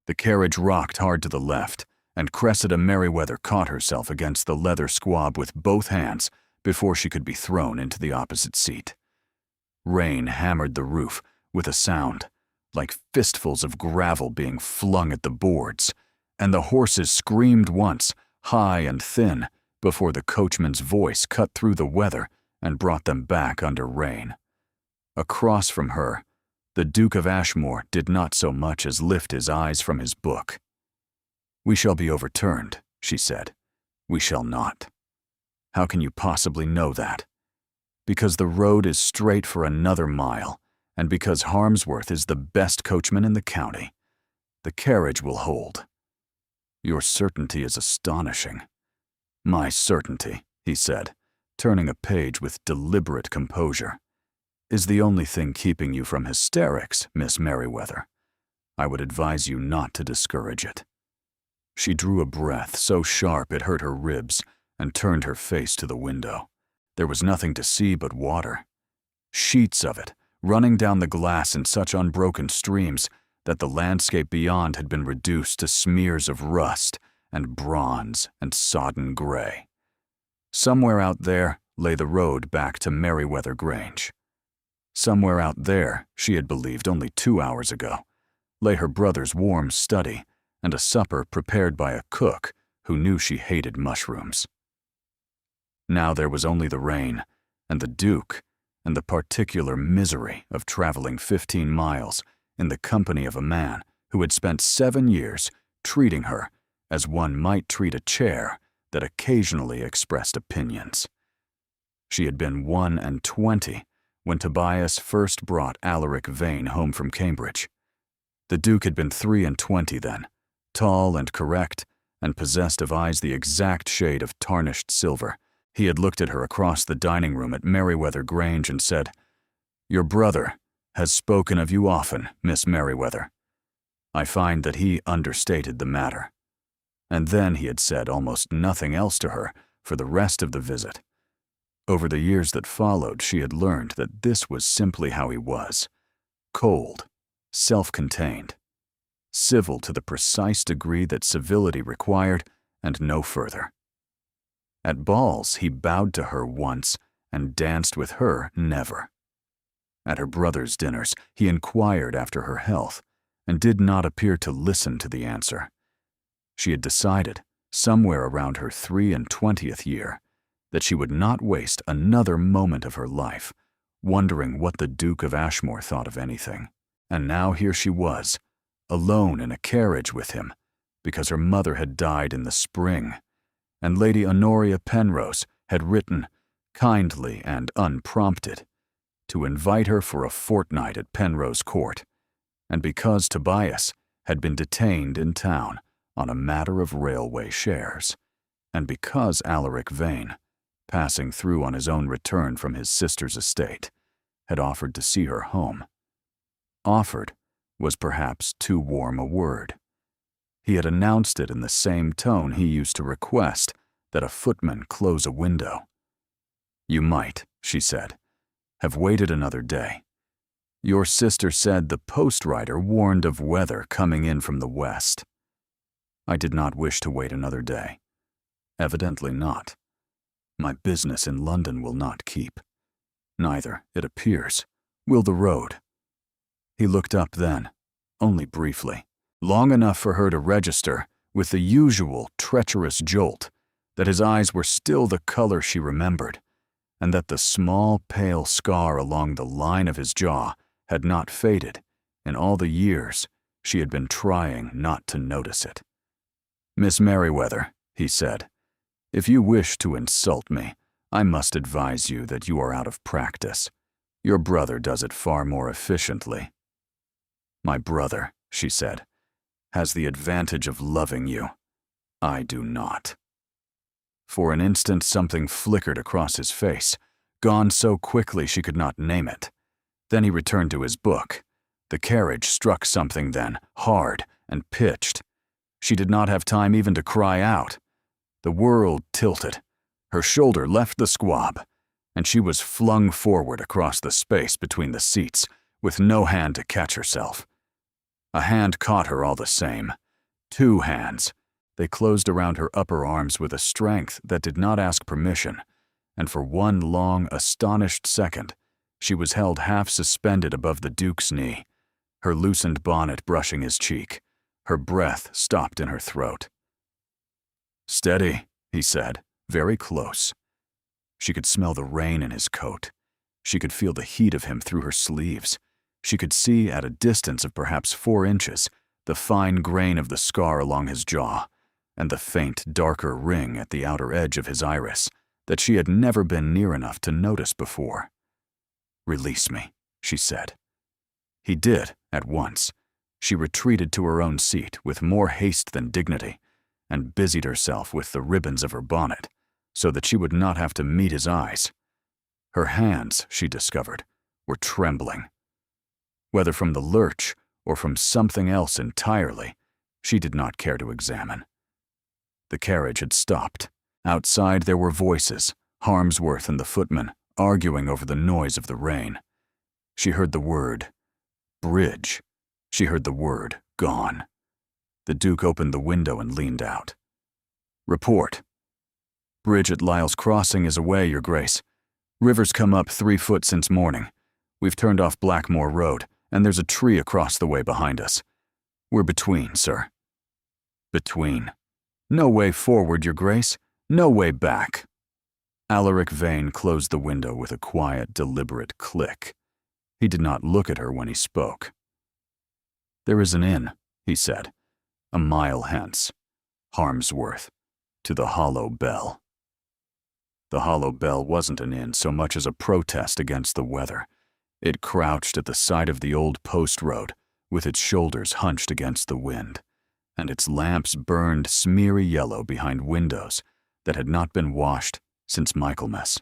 The carriage rocked hard to the left, and Cressida Merriweather caught herself against the leather squab with both hands before she could be thrown into the opposite seat. Rain hammered the roof with a sound like fistfuls of gravel being flung at the boards, and the horses screamed once, high and thin, before the coachman's voice cut through the weather and brought them back under rein. Across from her, the Duke of Ashmore did not so much as lift his eyes from his book. "We shall be overturned," she said. "We shall not." "How can you possibly know that?" "Because the road is straight for another mile, and because Harmsworth is the best coachman in the county. The carriage will hold." "Your certainty is astonishing." "My certainty," he said, turning a page with deliberate composure, "is the only thing keeping you from hysterics, Miss Merriweather. I would advise you not to discourage it." She drew a breath so sharp it hurt her ribs and turned her face to the window. There was nothing to see but water. Sheets of it, running down the glass in such unbroken streams that the landscape beyond had been reduced to smears of rust and bronze and sodden gray. Somewhere out there lay the road back to Merriweather Grange. Somewhere out there, she had believed only 2 hours ago, lay her brother's warm study and a supper prepared by a cook who knew she hated mushrooms. Now there was only the rain, and the Duke, and the particular misery of traveling 15 miles in the company of a man who had spent 7 years treating her as one might treat a chair that occasionally expressed opinions. She had been 21 when Tobias first brought Alaric Vane home from Cambridge. The Duke had been 23 then, tall and correct, and possessed of eyes the exact shade of tarnished silver. He had looked at her across the dining room at Merriweather Grange and said, "Your brother has spoken of you often, Miss Merriweather." I find that he understated the matter. And then he had said almost nothing else to her for the rest of the visit. Over the years that followed, she had learned that this was simply how he was: cold, self-contained, civil to the precise degree that civility required, and no further. At balls, he bowed to her once and danced with her never. At her brother's dinners, he inquired after her health and did not appear to listen to the answer. She had decided, somewhere around her 23rd year, that she would not waste another moment of her life wondering what the Duke of Ashmore thought of anything. And now here she was, alone in a carriage with him, because her mother had died in the spring, and Lady Honoria Penrose had written, kindly and unprompted, to invite her for a fortnight at Penrose Court, and because Tobias had been detained in town on a matter of railway shares, and because Alaric Vane, passing through on his own return from his sister's estate, had offered to see her home. Offered was perhaps too warm a word. He had announced it in the same tone he used to request that a footman close a window. "You might," she said, "have waited another day. Your sister said the post-rider warned of weather coming in from the west." I did not wish to wait another day. Evidently not. My business in London will not keep. Neither, it appears, will the road. He looked up then, only briefly, long enough for her to register, with the usual treacherous jolt, that his eyes were still the color she remembered, and that the small, pale scar along the line of his jaw had not faded in all the years she had been trying not to notice it. "Miss Merriweather," he said, "if you wish to insult me, I must advise you that you are out of practice. Your brother does it far more efficiently." "My brother," she said, "has the advantage of loving you. I do not." For an instant something flickered across his face, gone so quickly she could not name it. Then he returned to his book. The carriage struck something then, hard and pitched. She did not have time even to cry out. The world tilted. Her shoulder left the squab, and she was flung forward across the space between the seats, with no hand to catch herself. A hand caught her all the same. 2 hands. They closed around her upper arms with a strength that did not ask permission, and for one long, astonished second, she was held half suspended above the Duke's knee, her loosened bonnet brushing his cheek. Her breath stopped in her throat. "Steady," he said, very close. She could smell the rain in his coat. She could feel the heat of him through her sleeves. She could see, at a distance of perhaps 4 inches, the fine grain of the scar along his jaw, and the faint, darker ring at the outer edge of his iris that she had never been near enough to notice before. "Release me," she said. He did, at once. She retreated to her own seat with more haste than dignity, and busied herself with the ribbons of her bonnet, so that she would not have to meet his eyes. Her hands, she discovered, were trembling. Whether from the lurch or from something else entirely, she did not care to examine. The carriage had stopped. Outside there were voices, Harmsworth and the footman, arguing over the noise of the rain. She heard the word bridge. She heard the word gone. The Duke opened the window and leaned out. "Report. Bridge at Lyle's Crossing is away, Your Grace. River's come up 3 foot since morning. We've turned off Blackmore Road, and there's a tree across the way behind us. We're between, sir." "Between. No way forward, Your Grace. No way back." Alaric Vane closed the window with a quiet, deliberate click. He did not look at her when he spoke. "There is an inn," he said, "a mile hence. Harmsworth, to the Hollow Bell." The Hollow Bell wasn't an inn so much as a protest against the weather. It crouched at the side of the old post road, with its shoulders hunched against the wind, and its lamps burned smeary yellow behind windows that had not been washed since Michaelmas.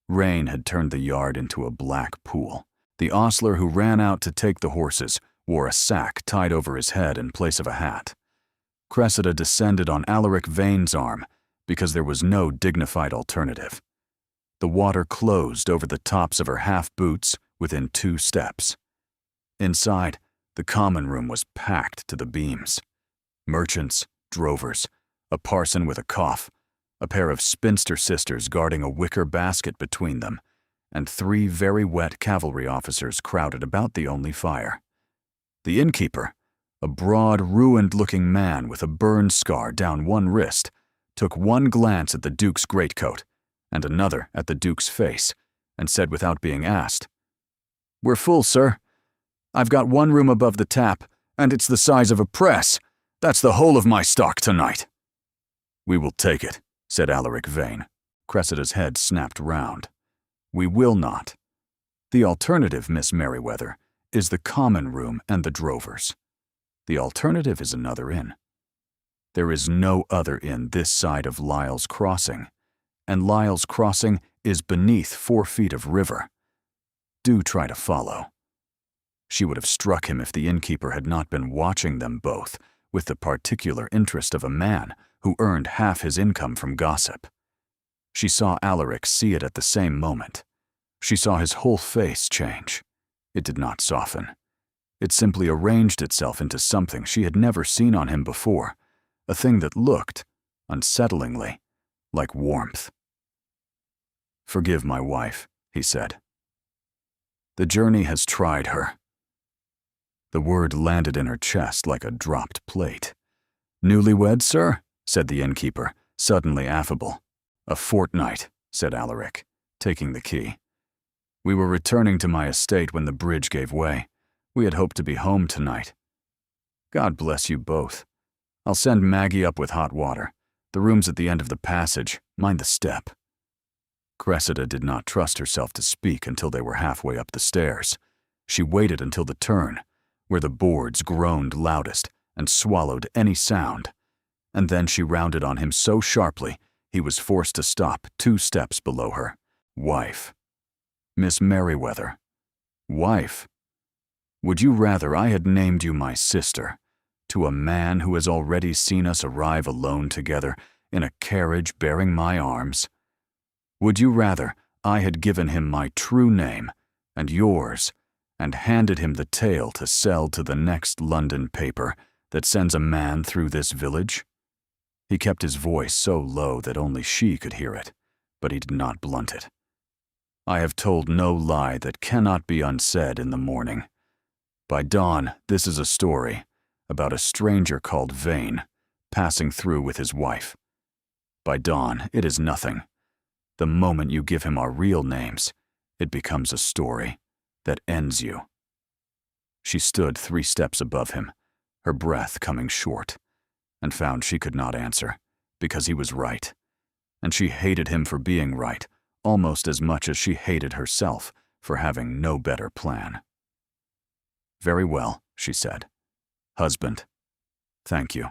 Rain had turned the yard into a black pool. The ostler who ran out to take the horses wore a sack tied over his head in place of a hat. Cressida descended on Alaric Vane's arm because there was no dignified alternative. The water closed over the tops of her half-boots within 2 steps. Inside, the common room was packed to the beams. Merchants, drovers, a parson with a cough, a pair of spinster sisters guarding a wicker basket between them, and 3 very wet cavalry officers crowded about the only fire. The innkeeper, a broad, ruined-looking man with a burn scar down one wrist, took one glance at the Duke's greatcoat and another at the Duke's face, and said without being asked, "We're full, sir. I've got 1 room above the tap, and it's the size of a press. That's the whole of my stock tonight." "We will take it," said Alaric Vane. Cressida's head snapped round. "We will not. The alternative, Miss Merriweather, is the common room and the drovers. The alternative is another inn. There is no other inn this side of Lyle's Crossing, and Lyle's Crossing is beneath 4 feet of river. Do try to follow." She would have struck him if the innkeeper had not been watching them both with the particular interest of a man who earned half his income from gossip. She saw Alaric see it at the same moment. She saw his whole face change. It did not soften. It simply arranged itself into something she had never seen on him before, a thing that looked, unsettlingly, like warmth. "Forgive my wife," he said. "The journey has tried her." The word landed in her chest like a dropped plate. "Newlywed, sir?" said the innkeeper, suddenly affable. "A fortnight," said Alaric, taking the key. "We were returning to my estate when the bridge gave way. We had hoped to be home tonight." "God bless you both. I'll send Maggie up with hot water. The room's at the end of the passage. Mind the step." Cressida did not trust herself to speak until they were halfway up the stairs. She waited until the turn, where the boards groaned loudest and swallowed any sound, and then she rounded on him so sharply he was forced to stop 2 steps below her. "Wife. Miss Merriweather. Wife. Would you rather I had named you my sister, to a man who has already seen us arrive alone together in a carriage bearing my arms? Would you rather I had given him my true name, and yours, and handed him the tale to sell to the next London paper that sends a man through this village? He kept his voice so low that only she could hear it, but he did not blunt it. I have told no lie that cannot be unsaid in the morning. By dawn, this is a story about a stranger called Vane passing through with his wife. By dawn, it is nothing. The moment you give him our real names, it becomes a story that ends you. She stood 3 steps above him, her breath coming short, and found she could not answer, because he was right. And she hated him for being right, almost as much as she hated herself for having no better plan. "Very well," she said. "Husband, thank you.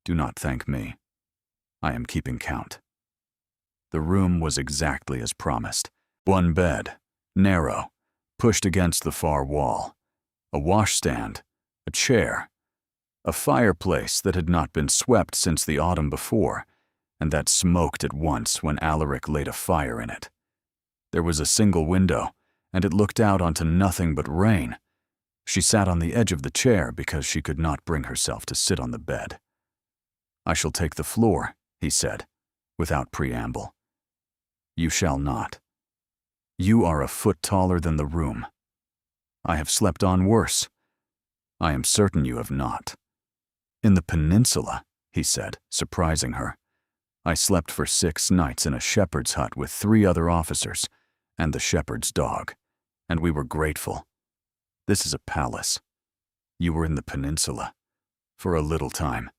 Do not thank me. I am keeping count." The room was exactly as promised. 1 bed, narrow, pushed against the far wall, a washstand, a chair, a fireplace that had not been swept since the autumn before, and that smoked at once when Alaric laid a fire in it. There was a single window, and it looked out onto nothing but rain. She sat on the edge of the chair because she could not bring herself to sit on the bed. "I shall take the floor," he said, without preamble. "You shall not. You are a foot taller than the room. I have slept on worse. I am certain you have not." "In the peninsula," he said, surprising her. "I slept for 6 nights in a shepherd's hut with 3 other officers and the shepherd's dog, and we were grateful. This is a palace. You were in the peninsula for a little time,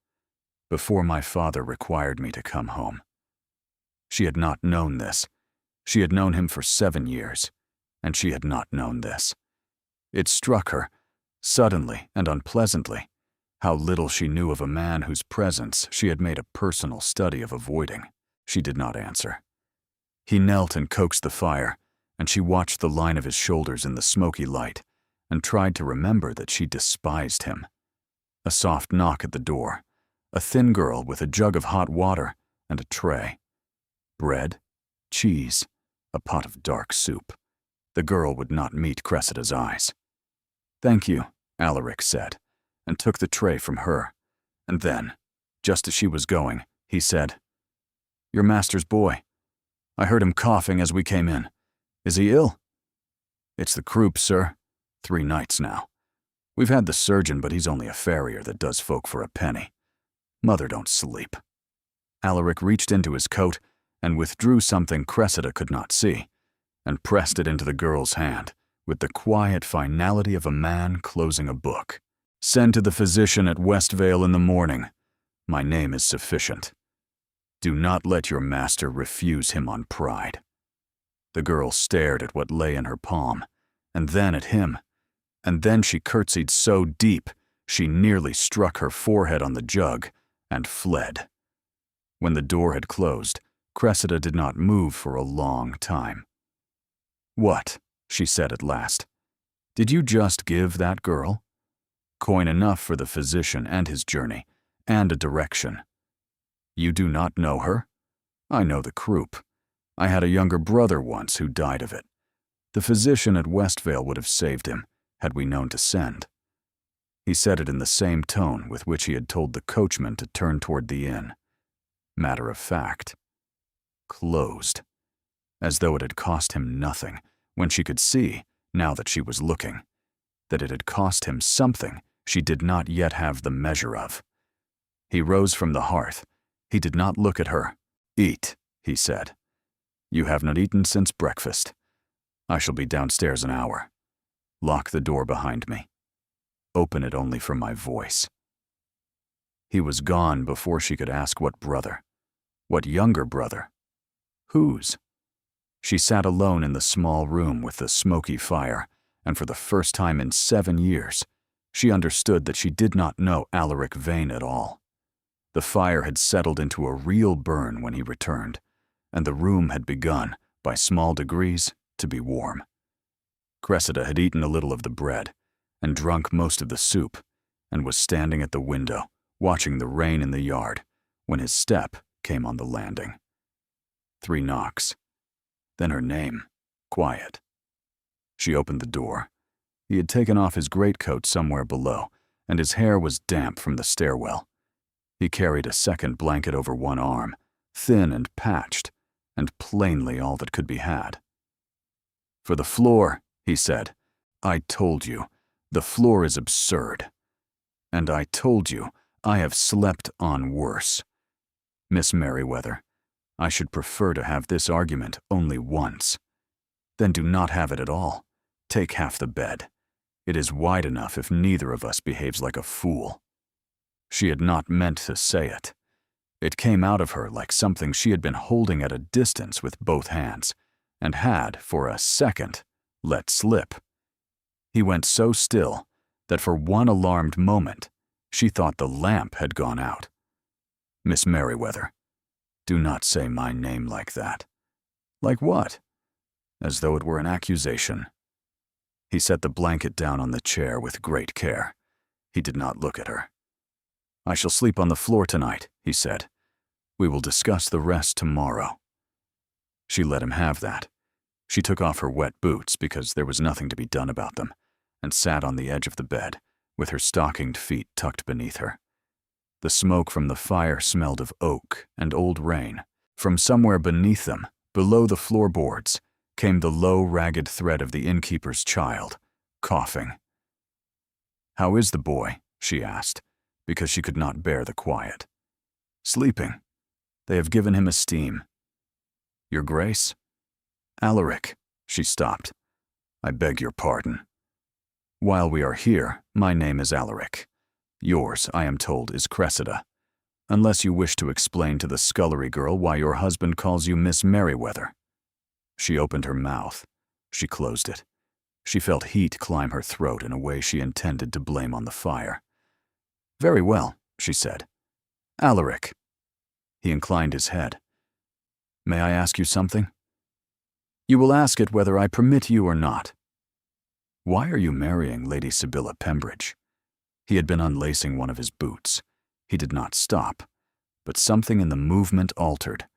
before my father required me to come home." She had not known this. She had known him for 7 years, and she had not known this. It struck her, suddenly and unpleasantly, how little she knew of a man whose presence she had made a personal study of avoiding. She did not answer. He knelt and coaxed the fire, and she watched the line of his shoulders in the smoky light, and tried to remember that she despised him. A soft knock at the door, a thin girl with a jug of hot water and a tray. Bread, cheese, a pot of dark soup. The girl would not meet Cressida's eyes. "Thank you," Alaric said, and took the tray from her. And then, just as she was going, he said, "Your master's boy. I heard him coughing as we came in. Is he ill?" "It's the croup, sir. 3 nights now. We've had the surgeon, but he's only a farrier that does folk for a penny. Mother don't sleep." Alaric reached into his coat and withdrew something Cressida could not see, and pressed it into the girl's hand with the quiet finality of a man closing a book. "Send to the physician at Westvale in the morning. My name is sufficient. Do not let your master refuse him on pride." The girl stared at what lay in her palm, and then at him, and then she curtsied so deep she nearly struck her forehead on the jug and fled. When the door had closed, Cressida did not move for a long time. "What?" she said at last. "Did you just give that girl?" "Coin enough for the physician and his journey, and a direction." "You do not know her?" "I know the croup. I had a younger brother once who died of it. The physician at Westvale would have saved him, had we known to send." He said it in the same tone with which he had told the coachman to turn toward the inn. Matter of fact. Closed. As though it had cost him nothing, when she could see, now that she was looking, that it had cost him something she did not yet have the measure of. He rose from the hearth. He did not look at her. "Eat," he said. "You have not eaten since breakfast. I shall be downstairs an hour. Lock the door behind me. Open it only for my voice." He was gone before she could ask what brother. What younger brother? Whose? She sat alone in the small room with the smoky fire, and for the first time in 7 years, she understood that she did not know Alaric Vane at all. The fire had settled into a real burn when he returned, and the room had begun, by small degrees, to be warm. Cressida had eaten a little of the bread, and drunk most of the soup, and was standing at the window, watching the rain in the yard, when his step came on the landing. 3 knocks. Then her name, quiet. She opened the door, He had taken off his greatcoat somewhere below, and his hair was damp from the stairwell. He carried a second blanket over one arm, thin and patched, and plainly all that could be had. "For the floor," he said. "I told you, the floor is absurd. And I told you, I have slept on worse. Miss Merriweather, I should prefer to have this argument only once. Then do not have it at all. Take half the bed. It is wide enough if neither of us behaves like a fool." She had not meant to say it. It came out of her like something she had been holding at a distance with both hands, and had, for a second, let slip. He went so still that for one alarmed moment, she thought the lamp had gone out. "Miss Merriweather, do not say my name like that." "Like what?" As though it were an accusation. He set the blanket down on the chair with great care. He did not look at her. "I shall sleep on the floor tonight," he said. "We will discuss the rest tomorrow." She let him have that. She took off her wet boots because there was nothing to be done about them, and sat on the edge of the bed, with her stockinged feet tucked beneath her. The smoke from the fire smelled of oak and old rain. From somewhere beneath them, below the floorboards, came the low, ragged thread of the innkeeper's child, coughing. "How is the boy?" she asked, because she could not bear the quiet. "Sleeping. They have given him a steam." "Your Grace?" "Alaric." She stopped. "I beg your pardon. While we are here, my name is Alaric. Yours, I am told, is Cressida. Unless you wish to explain to the scullery girl why your husband calls you Miss Merriweather." She opened her mouth. She closed it. She felt heat climb her throat in a way she intended to blame on the fire. "Very well," she said. "Alaric." He inclined his head. "May I ask you something?" "You will ask it whether I permit you or not." "Why are you marrying Lady Sibylla Pembridge?" He had been unlacing one of his boots. He did not stop, but something in the movement altered,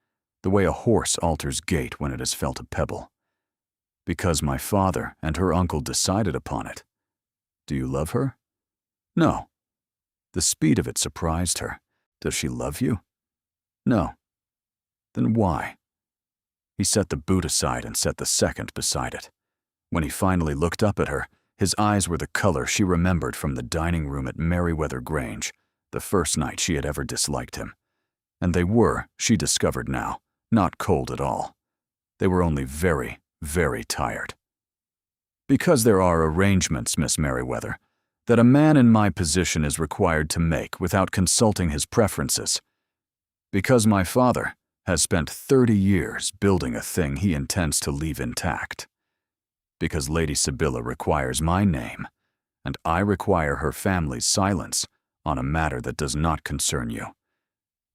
the way a horse alters gait when it has felt a pebble. "Because my father and her uncle decided upon it." "Do you love her?" "No." The speed of it surprised her. "Does she love you?" "No." "Then why?" He set the boot aside and set the second beside it. When he finally looked up at her, his eyes were the color she remembered from the dining room at Merriweather Grange, the first night she had ever disliked him. And they were, she discovered now, not cold at all. They were only very, very tired. "Because there are arrangements, Miss Merriweather, that a man in my position is required to make without consulting his preferences. Because my father has spent 30 years building a thing he intends to leave intact. Because Lady Sibylla requires my name, and I require her family's silence on a matter that does not concern you.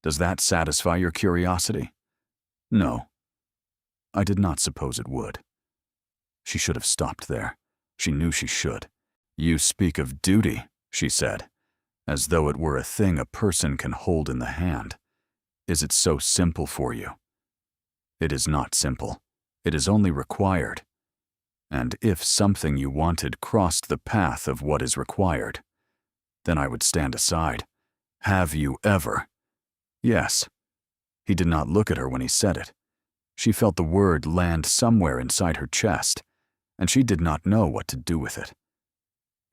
Does that satisfy your curiosity?" "No." "I did not suppose it would." She should have stopped there. She knew she should. "You speak of duty," she said, as though it were a thing a person can hold in the hand. "Is it so simple for you?" "It is not simple. It is only required. And if something you wanted crossed the path of what is required, then I would stand aside. Have you ever?" "Yes." He did not look at her when he said it. She felt the word land somewhere inside her chest, and she did not know what to do with it.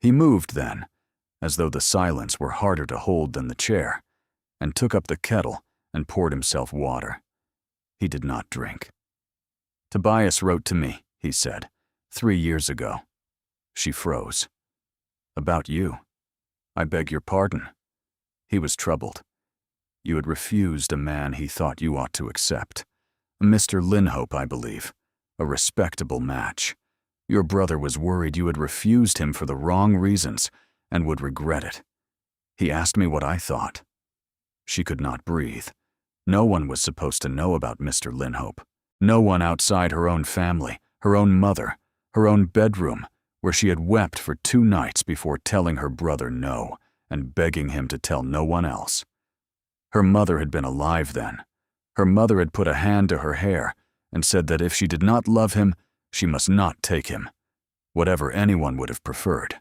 He moved then, as though the silence were harder to hold than the chair, and took up the kettle and poured himself water. He did not drink. "Tobias wrote to me," he said, 3 years ago." She froze. "About you?" "I beg your pardon." He was troubled. "You had refused a man he thought you ought to accept. Mr. Linhope, I believe. A respectable match. Your brother was worried you had refused him for the wrong reasons and would regret it. He asked me what I thought." She could not breathe. No one was supposed to know about Mr. Linhope. No one outside her own family, her own mother, her own bedroom, where she had wept for 2 nights before telling her brother no and begging him to tell no one else. Her mother had been alive then. Her mother had put a hand to her hair and said that if she did not love him, she must not take him. whatever anyone would have preferred.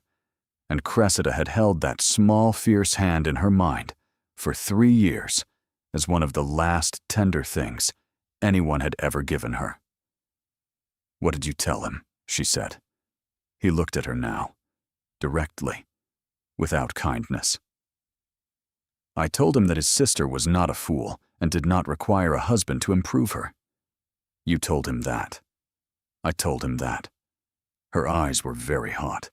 And Cressida had held that small, fierce hand in her mind for 3 years as one of the last tender things anyone had ever given her. "What did you tell him?" she said. He looked at her now, directly, without kindness. "I told him that his sister was not a fool and did not require a husband to improve her." "You told him that?" "I told him that." Her eyes were very hot.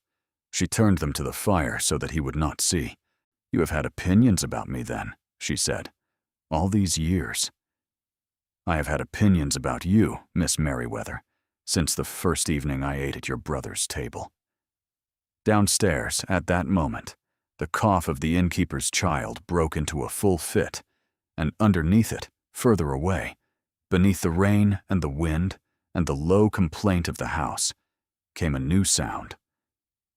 She turned them to the fire so that he would not see. "You have had opinions about me then," she said. "All these years." "I have had opinions about you, Miss Merriweather, since the first evening I ate at your brother's table." Downstairs, at that moment, the cough of the innkeeper's child broke into a full fit, and underneath it, further away, beneath the rain and the wind and the low complaint of the house, came a new sound.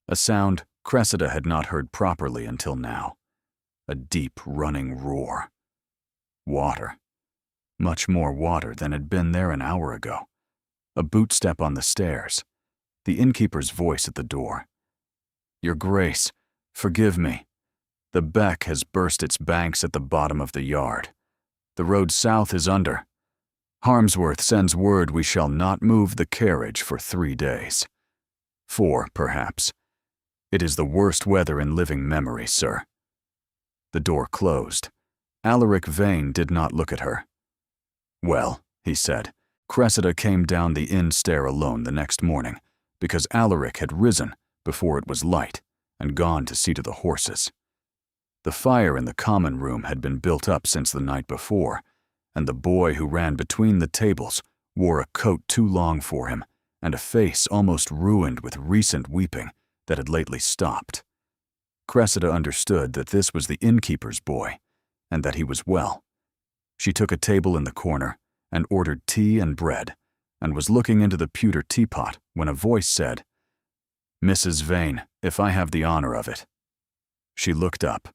A sound Cressida had not heard properly until now. A deep, running roar. Water. Much more water than had been there an hour ago. A bootstep on the stairs. The innkeeper's voice at the door. "Your Grace, forgive me. The beck has burst its banks at the bottom of the yard. The road south is under. Harmsworth sends word we shall not move the carriage for 3 days. 4, perhaps. It is the worst weather in living memory, sir." The door closed. Alaric Vane did not look at her. "Well," he said, Cressida came down the inn stair alone the next morning, because Alaric had risen before it was light and gone to see to the horses. The fire in the common room had been built up since the night before, and the boy who ran between the tables wore a coat too long for him and a face almost ruined with recent weeping that had lately stopped. Cressida understood that this was the innkeeper's boy, and that he was well. She took a table in the corner and ordered tea and bread, and was looking into the pewter teapot when a voice said, "Mrs. Vane, if I have the honor of it." She looked up.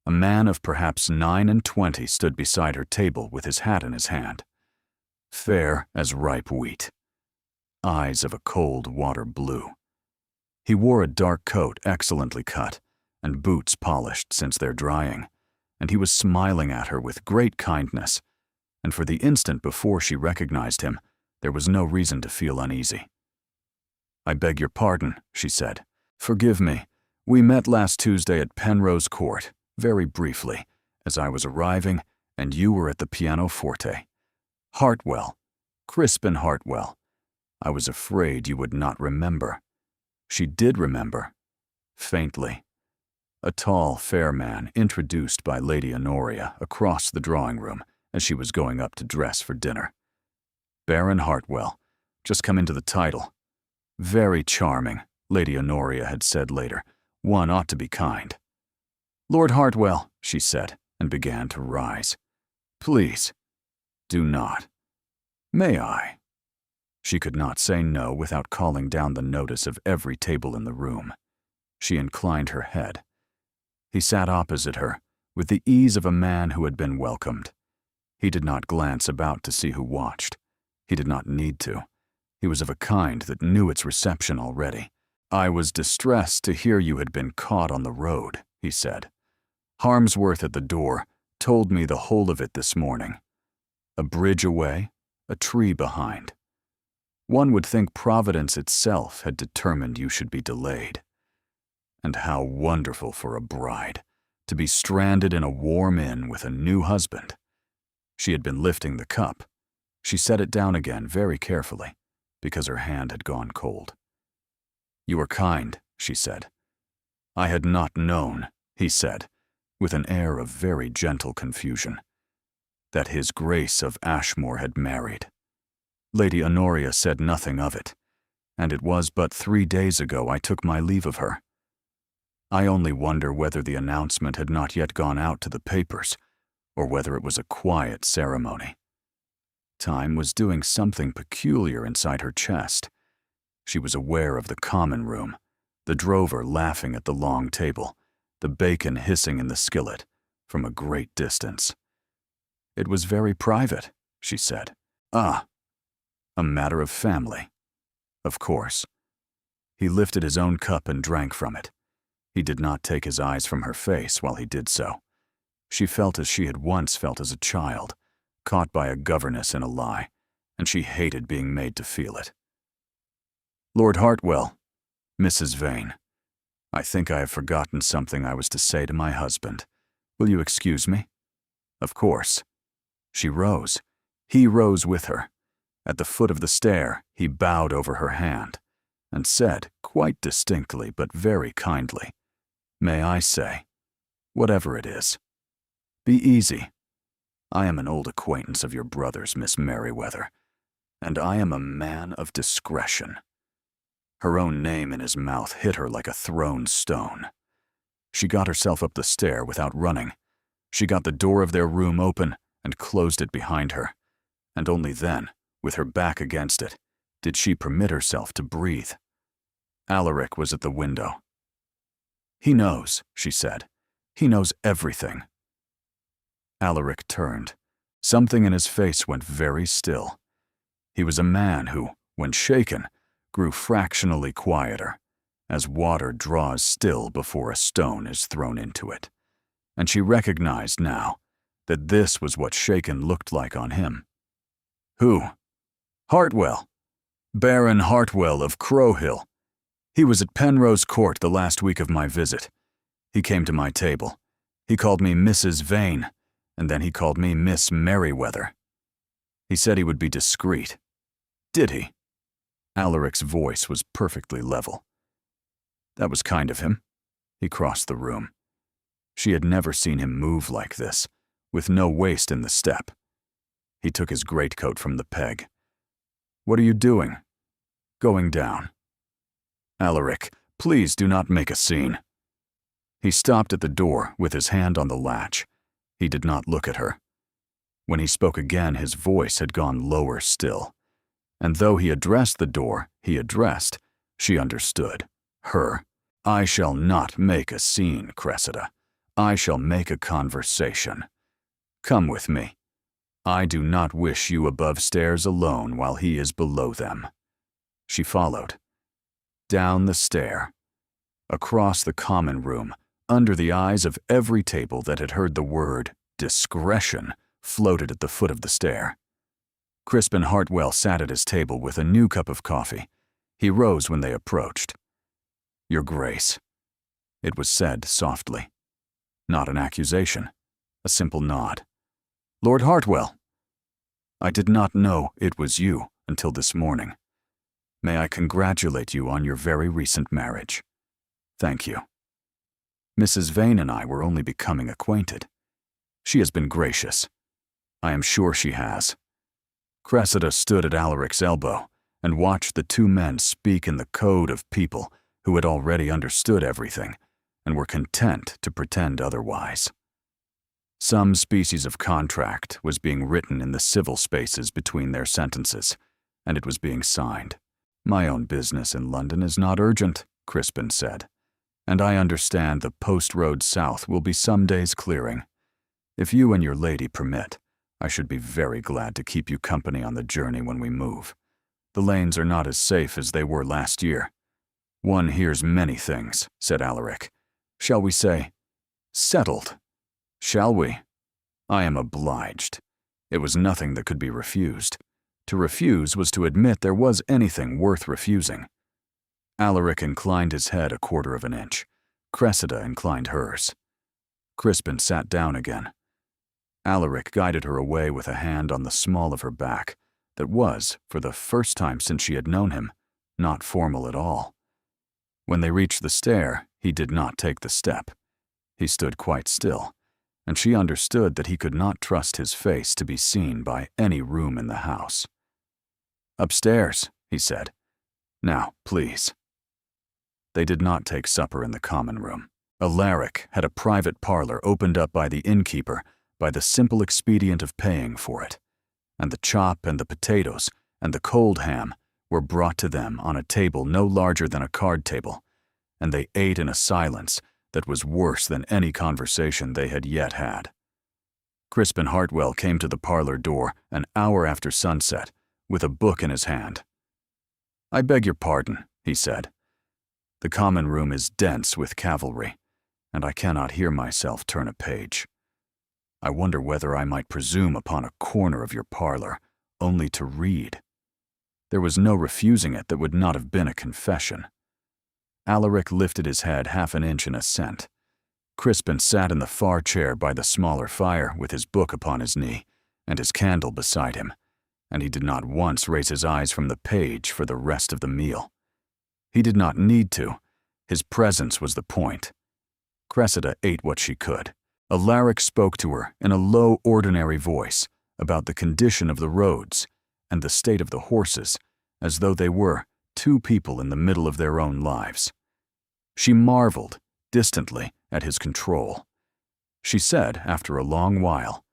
A man of perhaps 29 stood beside her table with his hat in his hand. Fair as ripe wheat. Eyes of a cold water blue. He wore a dark coat excellently cut, and boots polished since their drying, and he was smiling at her with great kindness, and for the instant before she recognized him, there was no reason to feel uneasy. "I beg your pardon," she said. "Forgive me. We met last Tuesday at Penrose Court, very briefly, as I was arriving, and you were at the pianoforte. Hartwell. Crispin Hartwell. I was afraid you would not remember." She did remember. Faintly. A tall, fair man introduced by Lady Honoria across the drawing room as she was going up to dress for dinner. Baron Hartwell, just come into the title. Very charming, Lady Honoria had said later. One ought to be kind. "Lord Hartwell," she said, and began to rise. "Please." "Do not." "May I?" She could not say no without calling down the notice of every table in the room. She inclined her head. He sat opposite her, with the ease of a man who had been welcomed. He did not glance about to see who watched. He did not need to. He was of a kind that knew its reception already. "I was distressed to hear you had been caught on the road," he said. "Harmsworth at the door told me the whole of it this morning. A bridge away, a tree behind. One would think Providence itself had determined you should be delayed. And how wonderful for a bride, to be stranded in a warm inn with a new husband." She had been lifting the cup. She set it down again very carefully, because her hand had gone cold. "You are kind," she said. "I had not known," he said, with an air of very gentle confusion, "that His Grace of Ashmore had married." Lady Honoria said nothing of it, and it was but 3 days ago I took my leave of her. I only wonder whether the announcement had not yet gone out to the papers, or whether it was a quiet ceremony. Time was doing something peculiar inside her chest. She was aware of the common room, the drover laughing at the long table, the bacon hissing in the skillet, from a great distance. "It was very private," she said. "Ah, a matter of family. Of course." He lifted his own cup and drank from it. He did not take his eyes from her face while he did so. She felt as she had once felt as a child, caught by a governess in a lie, and she hated being made to feel it. "Lord Hartwell, Mrs. Vane, I think I have forgotten something I was to say to my husband. Will you excuse me?" Of course. She rose. He rose with her. At the foot of the stair, he bowed over her hand and said, quite distinctly but very kindly, "May I say, whatever it is, be easy. I am an old acquaintance of your brother's, Miss Merriweather, and I am a man of discretion." Her own name in his mouth hit her like a thrown stone. She got herself up the stair without running. She got the door of their room open and closed it behind her, and only then, with her back against it, did she permit herself to breathe. Alaric was at the window. "He knows," she said. "He knows everything." Alaric turned. Something in his face went very still. He was a man who, when shaken, grew fractionally quieter, as water draws still before a stone is thrown into it. And she recognized now that this was what shaken looked like on him. "Who?" "Hartwell. Baron Hartwell of Crowhill. He was at Penrose Court the last week of my visit. He came to my table. He called me Mrs. Vane, and then he called me Miss Merriweather. He said he would be discreet." "Did he?" Alaric's voice was perfectly level. "That was kind of him." He crossed the room. She had never seen him move like this, with no waste in the step. He took his greatcoat from the peg. "What are you doing?" "Going down." "Alaric, please do not make a scene." He stopped at the door with his hand on the latch. He did not look at her. When he spoke again, his voice had gone lower still. And though he addressed the door he addressed, she understood. Her. "I shall not make a scene, Cressida. I shall make a conversation. Come with me. I do not wish you above stairs alone while he is below them." She followed. Down the stair. Across the common room, under the eyes of every table that had heard the word discretion floated at the foot of the stair. Crispin Hartwell sat at his table with a new cup of coffee. He rose when they approached. "Your Grace." It was said softly. Not an accusation, a simple nod. "Lord Hartwell." "I did not know it was you until this morning. May I congratulate you on your very recent marriage." "Thank you." "Mrs. Vane and I were only becoming acquainted. She has been gracious. I am sure she has." Cressida stood at Alaric's elbow and watched the two men speak in the code of people who had already understood everything and were content to pretend otherwise. Some species of contract was being written in the civil spaces between their sentences, and it was being signed. "My own business in London is not urgent," Crispin said, "and I understand the post road south will be some days clearing. If you and your lady permit, I should be very glad to keep you company on the journey when we move. The lanes are not as safe as they were last year." "One hears many things," said Alaric. "Shall we say, settled? Shall we?" "I am obliged." It was nothing that could be refused. To refuse was to admit there was anything worth refusing. Alaric inclined his head a quarter of an inch. Cressida inclined hers. Crispin sat down again. Alaric guided her away with a hand on the small of her back that was, for the first time since she had known him, not formal at all. When they reached the stair, he did not take the step. He stood quite still, and she understood that he could not trust his face to be seen by any room in the house. "Upstairs," he said. "Now, please." They did not take supper in the common room. Alaric had a private parlor opened up by the innkeeper by the simple expedient of paying for it, and the chop and the potatoes and the cold ham were brought to them on a table no larger than a card table, and they ate in a silence that was worse than any conversation they had yet had. Crispin Hartwell came to the parlor door an hour after sunset with a book in his hand. "I beg your pardon," he said. The common room is dense with cavalry, and I cannot hear myself turn a page. I wonder whether I might presume upon a corner of your parlor, only to read. There was no refusing it that would not have been a confession. Alaric lifted his head half an inch in assent. Crispin sat in the far chair by the smaller fire with his book upon his knee and his candle beside him, and he did not once raise his eyes from the page for the rest of the meal. He did not need to. His presence was the point. Cressida ate what she could. Alaric spoke to her in a low, ordinary voice about the condition of the roads and the state of the horses, as though they were two people in the middle of their own lives. She marveled, distantly, at his control. She said, after a long while,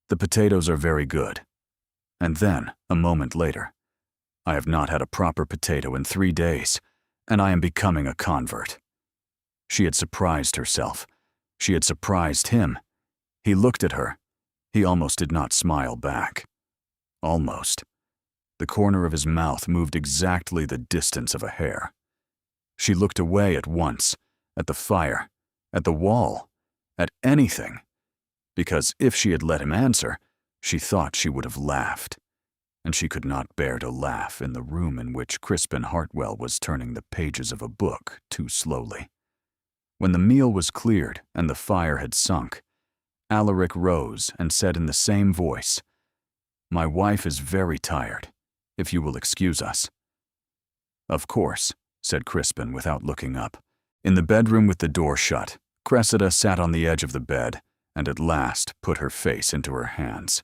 "The potatoes are very good." And then, a moment later, "I have not had a proper potato in 3 days, and I am becoming a convert." She had surprised herself. She had surprised him. He looked at her. He almost did not smile back. Almost. The corner of his mouth moved exactly the distance of a hair. She looked away at once, at the fire, at the wall, at anything, because if she had let him answer, she thought she would have laughed, and she could not bear to laugh in the room in which Crispin Hartwell was turning the pages of a book too slowly. When the meal was cleared and the fire had sunk, Alaric rose and said in the same voice, "My wife is very tired, if you will excuse us." "Of course," said Crispin without looking up. In the bedroom with the door shut, Cressida sat on the edge of the bed and at last put her face into her hands.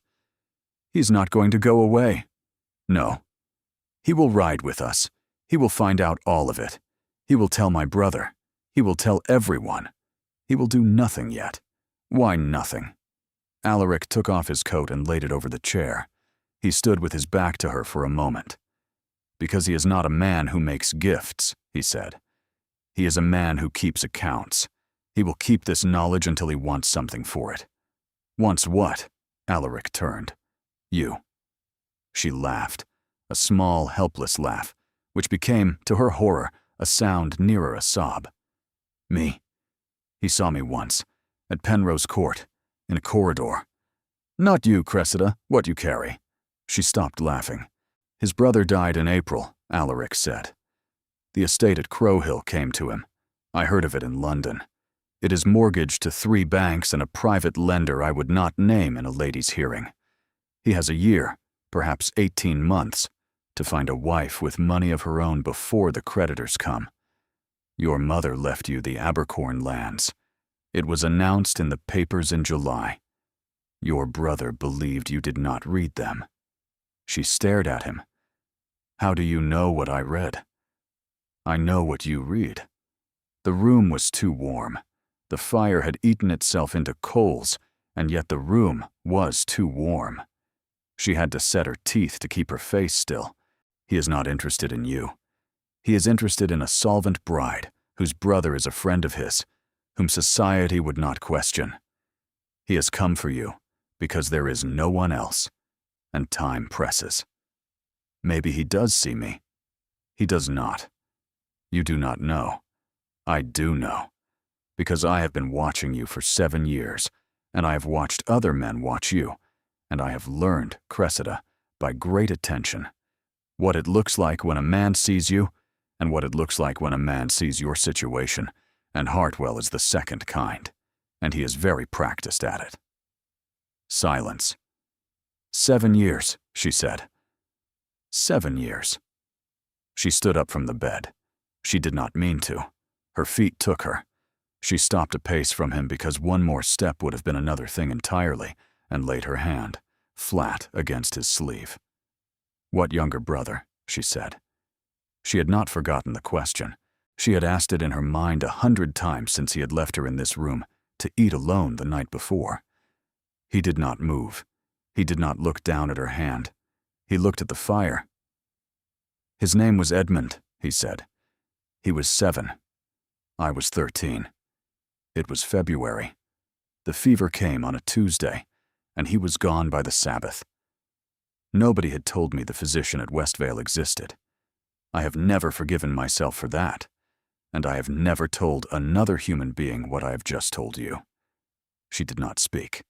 "He's not going to go away." "No. He will ride with us. He will find out all of it. He will tell my brother. He will tell everyone. He will do nothing yet." "Why nothing?" Alaric took off his coat and laid it over the chair. He stood with his back to her for a moment. "Because he is not a man who makes gifts," he said. "He is a man who keeps accounts. He will keep this knowledge until he wants something for it." "Wants what?" Alaric turned. "You." She laughed, a small, helpless laugh, which became, to her horror, a sound nearer a sob. "Me. He saw me once, at Penrose Court, in a corridor." "Not you, Cressida, what you carry." She stopped laughing. "His brother died in April," Alaric said. "The estate at Crowhill came to him. I heard of it in London. It is mortgaged to 3 banks and a private lender I would not name in a lady's hearing. He has a year, perhaps 18 months, to find a wife with money of her own before the creditors come. Your mother left you the Abercorn lands. It was announced in the papers in July. Your brother believed you did not read them." She stared at him. "How do you know what I read?" "I know what you read." The room was too warm. The fire had eaten itself into coals, and yet the room was too warm. She had to set her teeth to keep her face still. "He is not interested in you. He is interested in a solvent bride whose brother is a friend of his, whom society would not question. He has come for you because there is no one else, and time presses. Maybe he does see me. He does not. You do not know. I do know, because I have been watching you for 7 years, and I have watched other men watch you, and I have learned, Cressida, by great attention, what it looks like when a man sees you, and what it looks like when a man sees your situation, and Hartwell is the second kind, and he is very practiced at it." Silence. 7 years, she said. 7 years. She stood up from the bed. She did not mean to. Her feet took her. She stopped a pace from him because one more step would have been another thing entirely, and laid her hand, flat against his sleeve. "What younger brother?" she said. She had not forgotten the question. She had asked it in her mind 100 times since he had left her in this room to eat alone the night before. He did not move. He did not look down at her hand. He looked at the fire. "His name was Edmund," he said. "He was 7. I was 13. It was February. The fever came on a Tuesday, and he was gone by the Sabbath. Nobody had told me the physician at Westvale existed. I have never forgiven myself for that. and I have never told another human being what I have just told you." She did not speak.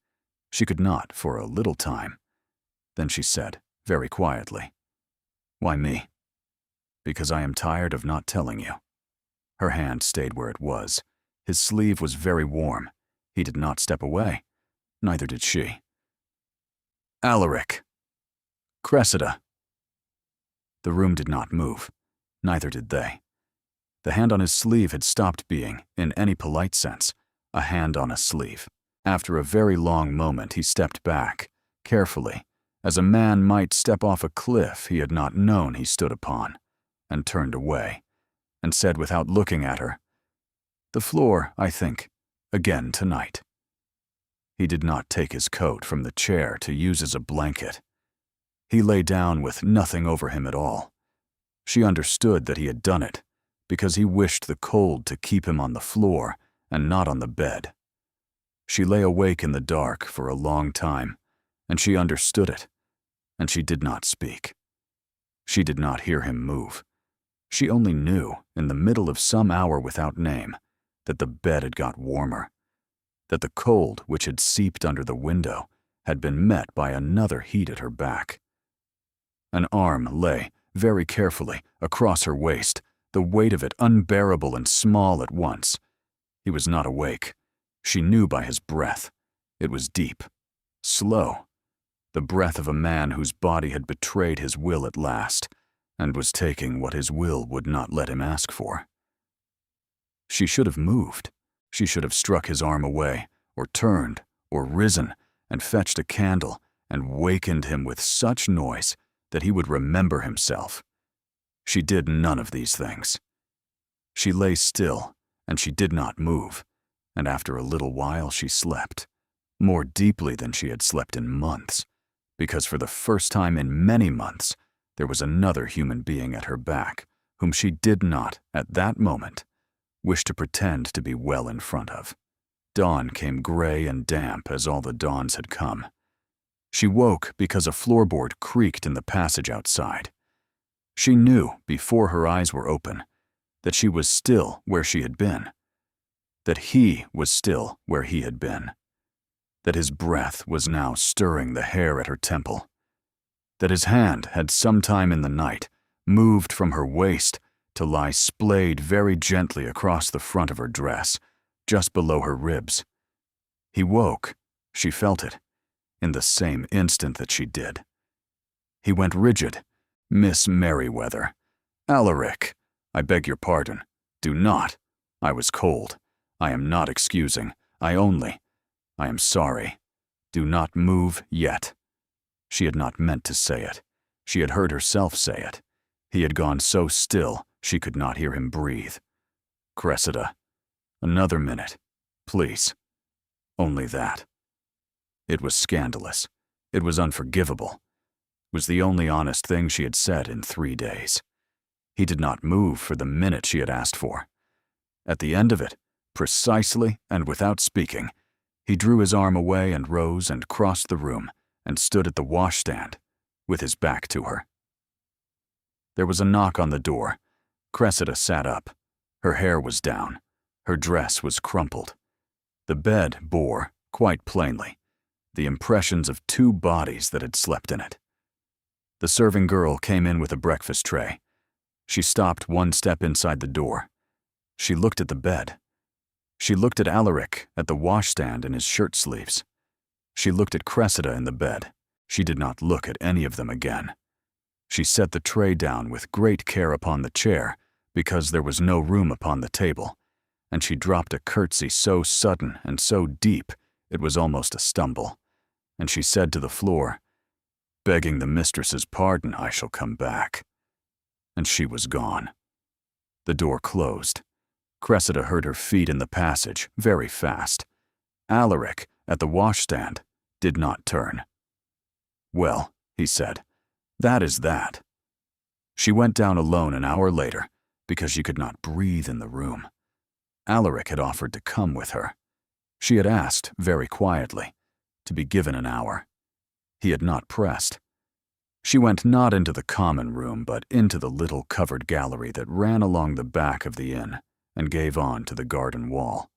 She could not for a little time. Then she said, very quietly, "Why me?" "Because I am tired of not telling you." Her hand stayed where it was. His sleeve was very warm. He did not step away. Neither did she. "Alaric!" "Cressida!" The room did not move. Neither did they. The hand on his sleeve had stopped being, in any polite sense, a hand on a sleeve. After a very long moment, he stepped back, carefully, as a man might step off a cliff he had not known he stood upon, and turned away, and said without looking at her, "The floor, I think, again tonight." He did not take his coat from the chair to use as a blanket. He lay down with nothing over him at all. She understood that he had done it, because he wished the cold to keep him on the floor and not on the bed. She lay awake in the dark for a long time, and she understood it, and she did not speak. She did not hear him move. She only knew, in the middle of some hour without name, that the bed had got warmer, that the cold which had seeped under the window had been met by another heat at her back. An arm lay, very carefully, across her waist, the weight of it unbearable and small at once. He was not awake. She knew by his breath. It was deep, slow, the breath of a man whose body had betrayed his will at last, and was taking what his will would not let him ask for. She should have moved. She should have struck his arm away, or turned, or risen, and fetched a candle, and wakened him with such noise that he would remember himself. She did none of these things. She lay still, and she did not move, and after a little while she slept, more deeply than she had slept in months, because for the first time in many months there was another human being at her back whom she did not, at that moment, wish to pretend to be well in front of. Dawn came gray and damp as all the dawns had come. She woke because a floorboard creaked in the passage outside. She knew, before her eyes were open, that she was still where she had been, that he was still where he had been, that his breath was now stirring the hair at her temple, that his hand had sometime in the night moved from her waist to lie splayed very gently across the front of her dress, just below her ribs. He woke, she felt it, in the same instant that she did. He went rigid. "Miss Merriweather. Alaric, I beg your pardon. Do not. I was cold. I am not excusing. I am sorry. Do not move yet." She had not meant to say it. She had heard herself say it. He had gone so still she could not hear him breathe. "Cressida, another minute, please. Only that." It was scandalous. It was unforgivable. It was the only honest thing she had said in 3 days. He did not move for the minute she had asked for. At the end of it, precisely and without speaking, he drew his arm away and rose and crossed the room and stood at the washstand, with his back to her. There was a knock on the door. Cressida sat up. Her hair was down. Her dress was crumpled. The bed bore, quite plainly, the impressions of 2 bodies that had slept in it. The serving girl came in with a breakfast tray. She stopped 1 step inside the door. She looked at the bed. She looked at Alaric at the washstand in his shirt sleeves. She looked at Cressida in the bed. She did not look at any of them again. She set the tray down with great care upon the chair, because there was no room upon the table, and she dropped a curtsy so sudden and so deep it was almost a stumble, and she said to the floor, "Begging the mistress's pardon, I shall come back." And she was gone. The door closed. Cressida heard her feet in the passage, very fast. Alaric, at the washstand, did not turn. "Well," he said, "that is that." She went down alone an hour later, because she could not breathe in the room. Alaric had offered to come with her. She had asked, very quietly, to be given an hour. He had not pressed. She went not into the common room, but into the little covered gallery that ran along the back of the inn, and gave on to the garden wall.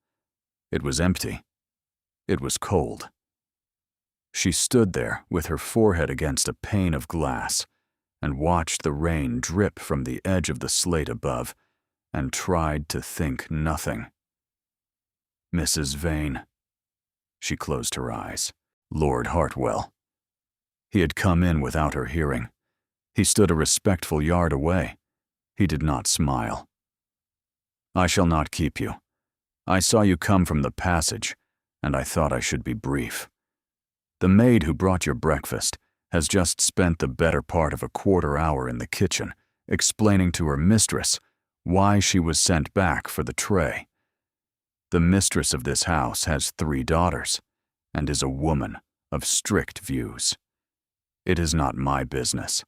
It was empty. It was cold. She stood there with her forehead against a pane of glass and watched the rain drip from the edge of the slate above and tried to think nothing. Mrs. Vane. She closed her eyes. Lord Hartwell. He had come in without her hearing. He stood a respectful yard away. He did not smile. I shall not keep you. I saw you come from the passage, and I thought I should be brief. The maid who brought your breakfast has just spent the better part of a quarter-hour in the kitchen, explaining to her mistress why she was sent back for the tray. The mistress of this house has 3 daughters, and is a woman of strict views. It is not my business.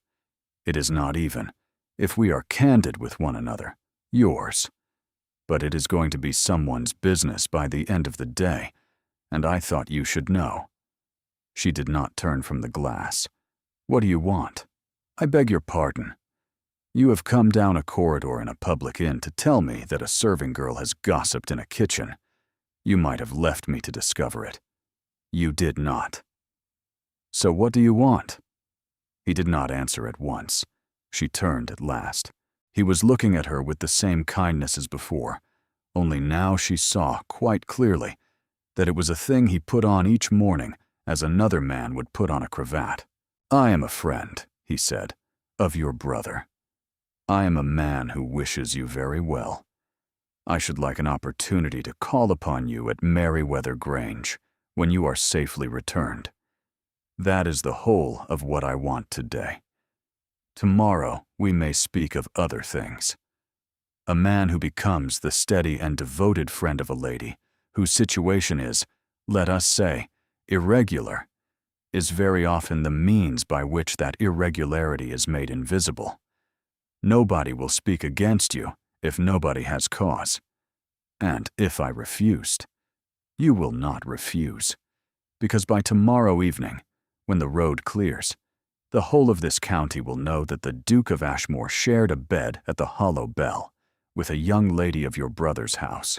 It is not even, if we are candid with one another, yours. But it is going to be someone's business by the end of the day, and I thought you should know. She did not turn from the glass. What do you want? I beg your pardon. You have come down a corridor in a public inn to tell me that a serving girl has gossiped in a kitchen. You might have left me to discover it. You did not. So what do you want? He did not answer at once. She turned at last. He was looking at her with the same kindness as before, only now she saw quite clearly that it was a thing he put on each morning as another man would put on a cravat. I am a friend, he said, of your brother. I am a man who wishes you very well. I should like an opportunity to call upon you at Merryweather Grange when you are safely returned. That is the whole of what I want today. Tomorrow we may speak of other things. A man who becomes the steady and devoted friend of a lady whose situation is, let us say, irregular, is very often the means by which that irregularity is made invisible. Nobody will speak against you if nobody has cause. And if I refused, you will not refuse, because by tomorrow evening, when the road clears, the whole of this county will know that the Duke of Ashmore shared a bed at the Hollow Bell with a young lady of your brother's house,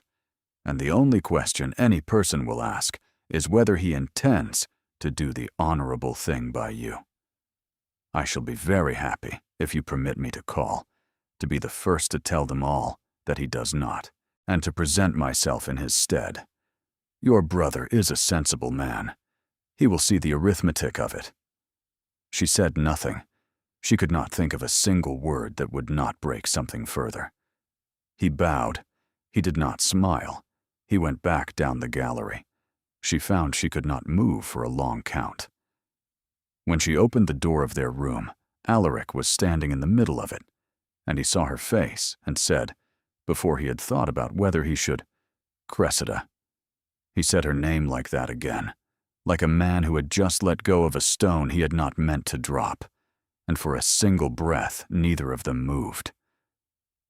and the only question any person will ask is whether he intends to do the honorable thing by you. I shall be very happy, if you permit me to call, to be the first to tell them all that he does not, and to present myself in his stead. Your brother is a sensible man. He will see the arithmetic of it. She said nothing. She could not think of a single word that would not break something further. He bowed. He did not smile. He went back down the gallery. She found she could not move for a long count. When she opened the door of their room, Alaric was standing in the middle of it, and he saw her face and said, before he had thought about whether he should, Cressida. He said her name like that again, like a man who had just let go of a stone he had not meant to drop, and for a single breath neither of them moved.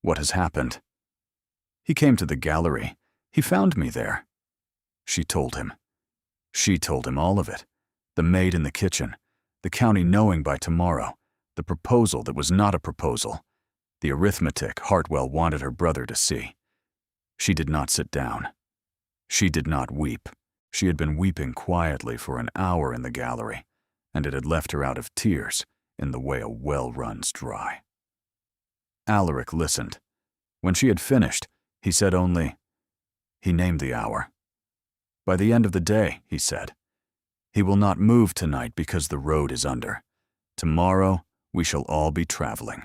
What has happened? He came to the gallery. He found me there. She told him. She told him all of it. The maid in the kitchen, the county knowing by tomorrow, the proposal that was not a proposal, the arithmetic Hartwell wanted her brother to see. She did not sit down. She did not weep. She had been weeping quietly for an hour in the gallery, and it had left her out of tears in the way a well runs dry. Alaric listened. When she had finished, he said only, he named the hour. By the end of the day, he said, he will not move tonight because the road is under. Tomorrow we shall all be traveling.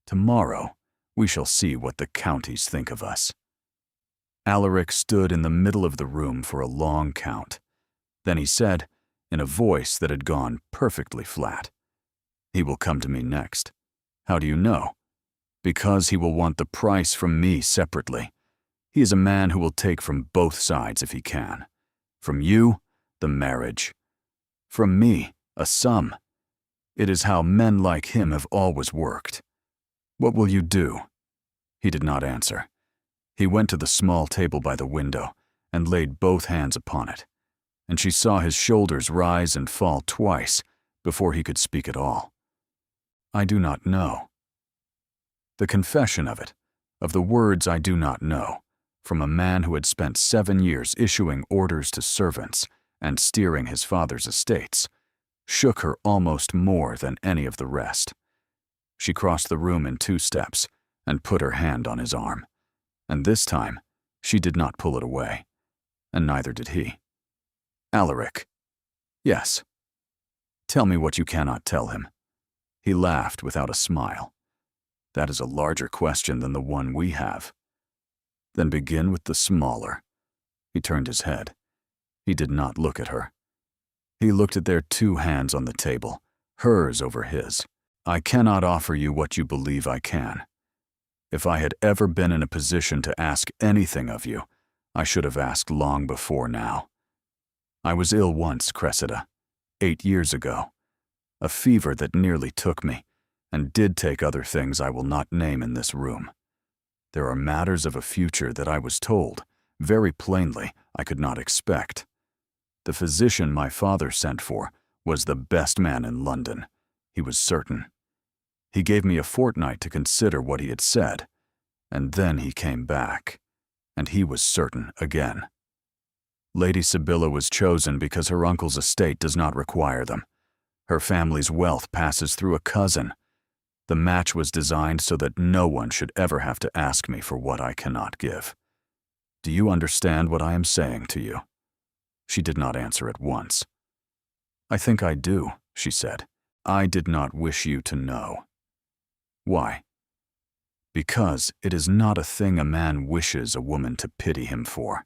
Tomorrow we shall see what the counties think of us. Alaric stood in the middle of the room for a long count. Then he said, in a voice that had gone perfectly flat, he will come to me next. How do you know? Because he will want the price from me separately. He is a man who will take from both sides if he can. From you, the marriage. From me, a sum. It is how men like him have always worked. What will you do? He did not answer. He went to the small table by the window and laid both hands upon it, and she saw his shoulders rise and fall twice before he could speak at all. I do not know. The confession of it, of the words I do not know, from a man who had spent 7 years issuing orders to servants and steering his father's estates, shook her almost more than any of the rest. She crossed the room in 2 steps and put her hand on his arm, and this time she did not pull it away, and neither did he. "Alaric." "Yes." "Tell me what you cannot tell him." He laughed without a smile. "That is a larger question than the one we have." "Then begin with the smaller." He turned his head. He did not look at her. He looked at their 2 hands on the table, hers over his. "I cannot offer you what you believe I can. If I had ever been in a position to ask anything of you, I should have asked long before now. I was ill once, Cressida, 8 years ago. A fever that nearly took me, and did take other things I will not name in this room. There are matters of a future that I was told, very plainly, I could not expect. The physician my father sent for was the best man in London. He was certain. He gave me a fortnight to consider what he had said, and then he came back, and he was certain again. Lady Sibylla was chosen because her uncle's estate does not require them. Her family's wealth passes through a cousin. The match was designed so that no one should ever have to ask me for what I cannot give. Do you understand what I am saying to you?" She did not answer at once. "I think I do," she said. "I did not wish you to know." "Why?" "Because it is not a thing a man wishes a woman to pity him for.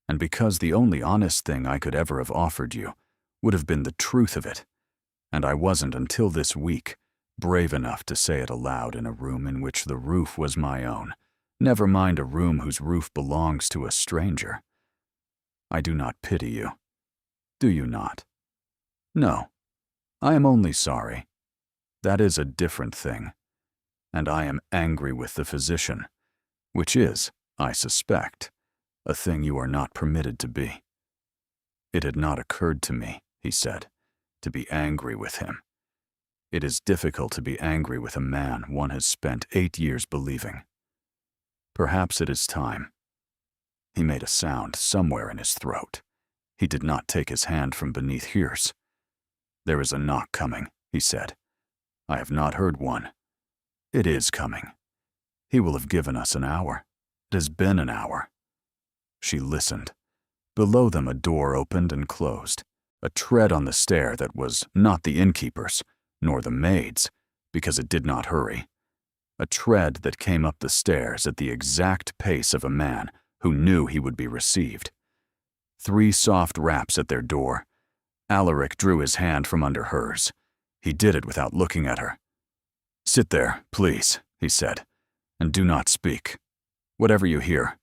And because the only honest thing I could ever have offered you would have been the truth of it, and I wasn't until this week brave enough to say it aloud in a room in which the roof was my own, never mind a room whose roof belongs to a stranger. I do not pity you. Do you not?" "No. I am only sorry. That is a different thing. And I am angry with the physician, which is, I suspect, a thing you are not permitted to be." "It had not occurred to me," he said, "to be angry with him. It is difficult to be angry with a man one has spent 8 years believing. Perhaps it is time." He made a sound somewhere in his throat. He did not take his hand from beneath hers. "There is a knock coming," he said. "I have not heard one. It is coming. He will have given us an hour. It has been an hour." She listened. Below them a door opened and closed. A tread on the stair that was not the innkeeper's, nor the maid's, because it did not hurry. A tread that came up the stairs at the exact pace of a man who knew he would be received. 3 soft raps at their door. Alaric drew his hand from under hers. He did it without looking at her. "Sit there, please," he said, "and do not speak. Whatever you hear,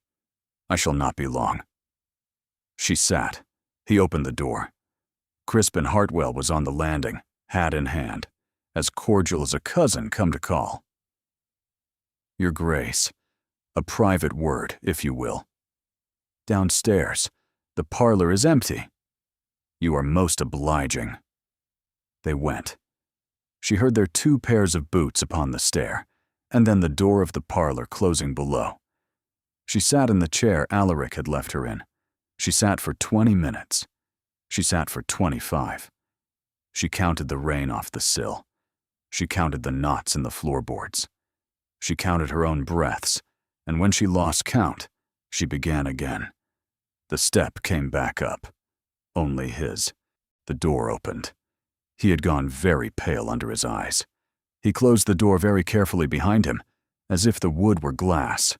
I shall not be long." She sat. He opened the door. Crispin Hartwell was on the landing, hat in hand, as cordial as a cousin come to call. "Your Grace, a private word, if you will." "Downstairs. The parlor is empty." "You are most obliging." They went. She heard their 2 pairs of boots upon the stair, and then the door of the parlor closing below. She sat in the chair Alaric had left her in. She sat for 20 minutes. She sat for 25. She counted the rain off the sill. She counted the knots in the floorboards. She counted her own breaths, and when she lost count, she began again. The step came back up. Only his. The door opened. He had gone very pale under his eyes. He closed the door very carefully behind him, as if the wood were glass.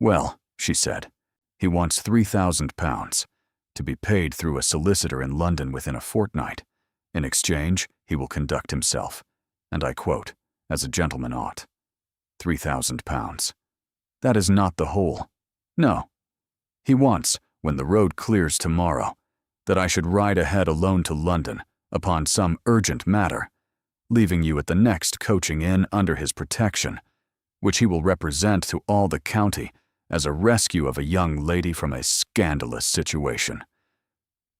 "Well," she said, "he wants £3,000, to be paid through a solicitor in London within a fortnight. In exchange, he will conduct himself, and I quote, as a gentleman ought. £3,000. That is not the whole. No. He wants, when the road clears tomorrow, that I should ride ahead alone to London upon some urgent matter, leaving you at the next coaching inn under his protection, which he will represent to all the county as a rescue of a young lady from a scandalous situation.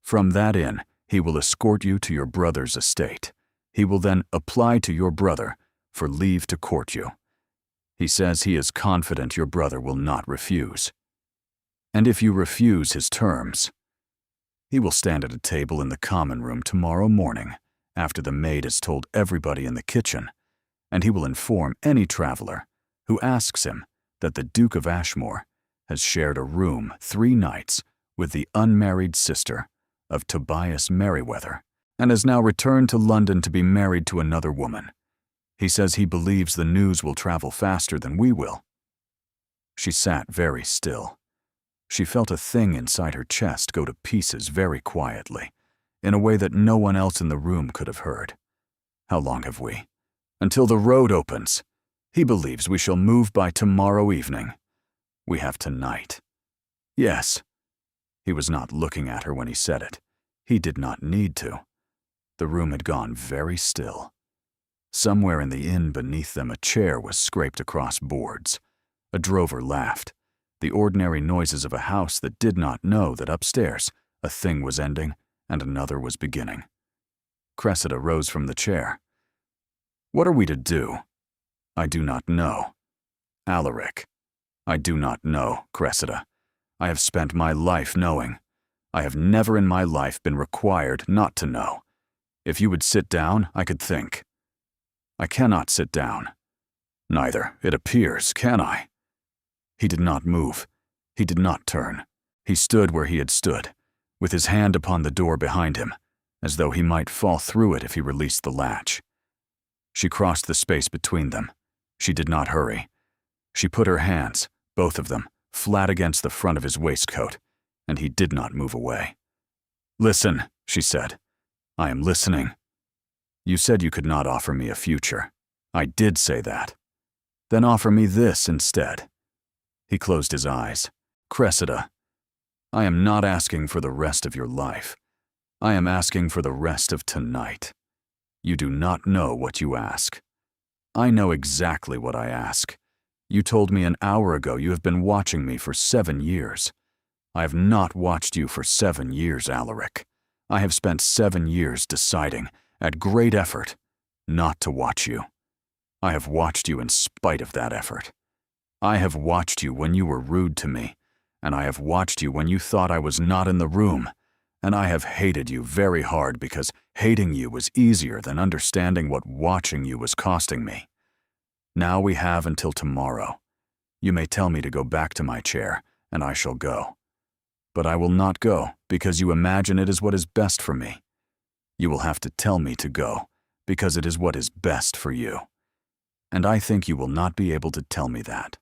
From that inn, he will escort you to your brother's estate. He will then apply to your brother for leave to court you. He says he is confident your brother will not refuse. And if you refuse his terms, he will stand at a table in the common room tomorrow morning, after the maid has told everybody in the kitchen, and he will inform any traveler who asks him that the Duke of Ashmore has shared a room 3 nights with the unmarried sister of Tobias Merriweather, and has now returned to London to be married to another woman. He says he believes the news will travel faster than we will. She sat very still. She felt a thing inside her chest go to pieces very quietly, in a way that no one else in the room could have heard. How long have we? Until the road opens. He believes we shall move by tomorrow evening. We have tonight. Yes. He was not looking at her when he said it. He did not need to. The room had gone very still. Somewhere in the inn beneath them a chair was scraped across boards. A drover laughed, the ordinary noises of a house that did not know that upstairs a thing was ending and another was beginning. Cressida rose from the chair. What are we to do? I do not know. Alaric. I do not know, Cressida. I have spent my life knowing. I have never in my life been required not to know. If you would sit down, I could think. I cannot sit down. Neither, it appears, can I? He did not move. He did not turn. He stood where he had stood, with his hand upon the door behind him, as though he might fall through it if he released the latch. She crossed the space between them. She did not hurry. She put her hands, both of them, flat against the front of his waistcoat, and he did not move away. Listen, she said. I am listening. You said you could not offer me a future. I did say that. Then offer me this instead. He closed his eyes. Cressida, I am not asking for the rest of your life. I am asking for the rest of tonight. You do not know what you ask. I know exactly what I ask. You told me an hour ago you have been watching me for 7 years. I have not watched you for 7 years, Alaric. I have spent 7 years deciding, at great effort, not to watch you. I have watched you in spite of that effort. I have watched you when you were rude to me, and I have watched you when you thought I was not in the room, and I have hated you very hard because hating you was easier than understanding what watching you was costing me. Now we have until tomorrow. You may tell me to go back to my chair, and I shall go. But I will not go because you imagine it is what is best for me. You will have to tell me to go because it is what is best for you. And I think you will not be able to tell me that.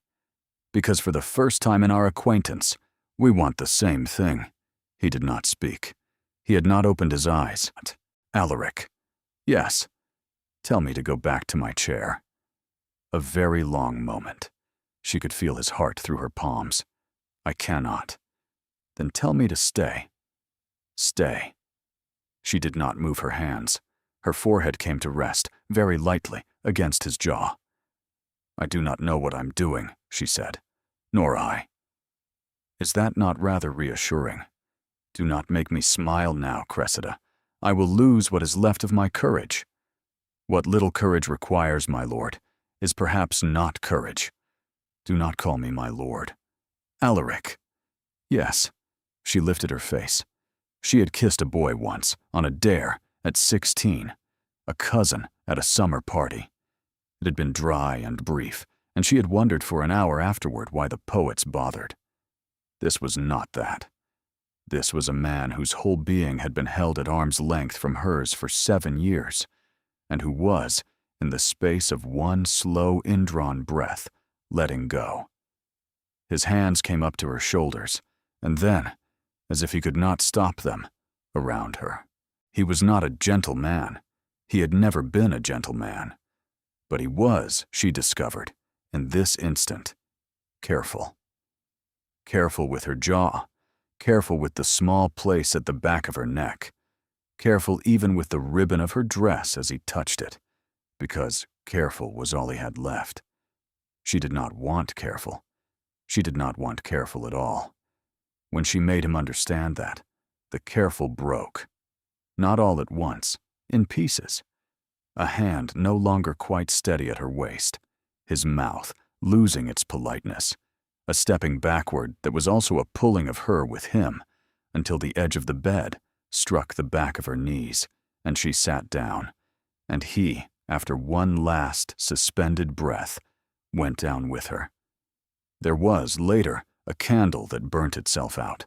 Because for the first time in our acquaintance, we want the same thing. He did not speak. He had not opened his eyes. Alaric. Yes. Tell me to go back to my chair. A very long moment. She could feel his heart through her palms. I cannot. Then tell me to stay. Stay. She did not move her hands. Her forehead came to rest, very lightly, against his jaw. I do not know what I'm doing, she said. Nor I. Is that not rather reassuring? Do not make me smile now, Cressida. I will lose what is left of my courage. What little courage requires, my lord, is perhaps not courage. Do not call me my lord. Alaric. Yes. She lifted her face. She had kissed a boy once, on a dare, at 16, a cousin at a summer party. It had been dry and brief, and she had wondered for an hour afterward why the poets bothered. This was not that. This was a man whose whole being had been held at arm's length from hers for 7 years, and who was, in the space of one slow indrawn breath, letting go. His hands came up to her shoulders, and then, as if he could not stop them, around her. He was not a gentle man. He had never been a gentle man. But he was, she discovered, in this instant, careful. Careful with her jaw, careful with the small place at the back of her neck, careful even with the ribbon of her dress as he touched it, because careful was all he had left. She did not want careful. She did not want careful at all. When she made him understand that, the careful broke. Not all at once, in pieces. A hand no longer quite steady at her waist, his mouth losing its politeness, a stepping backward that was also a pulling of her with him, until the edge of the bed struck the back of her knees, and she sat down, and he, after one last suspended breath, went down with her. There was, later, a candle that burnt itself out.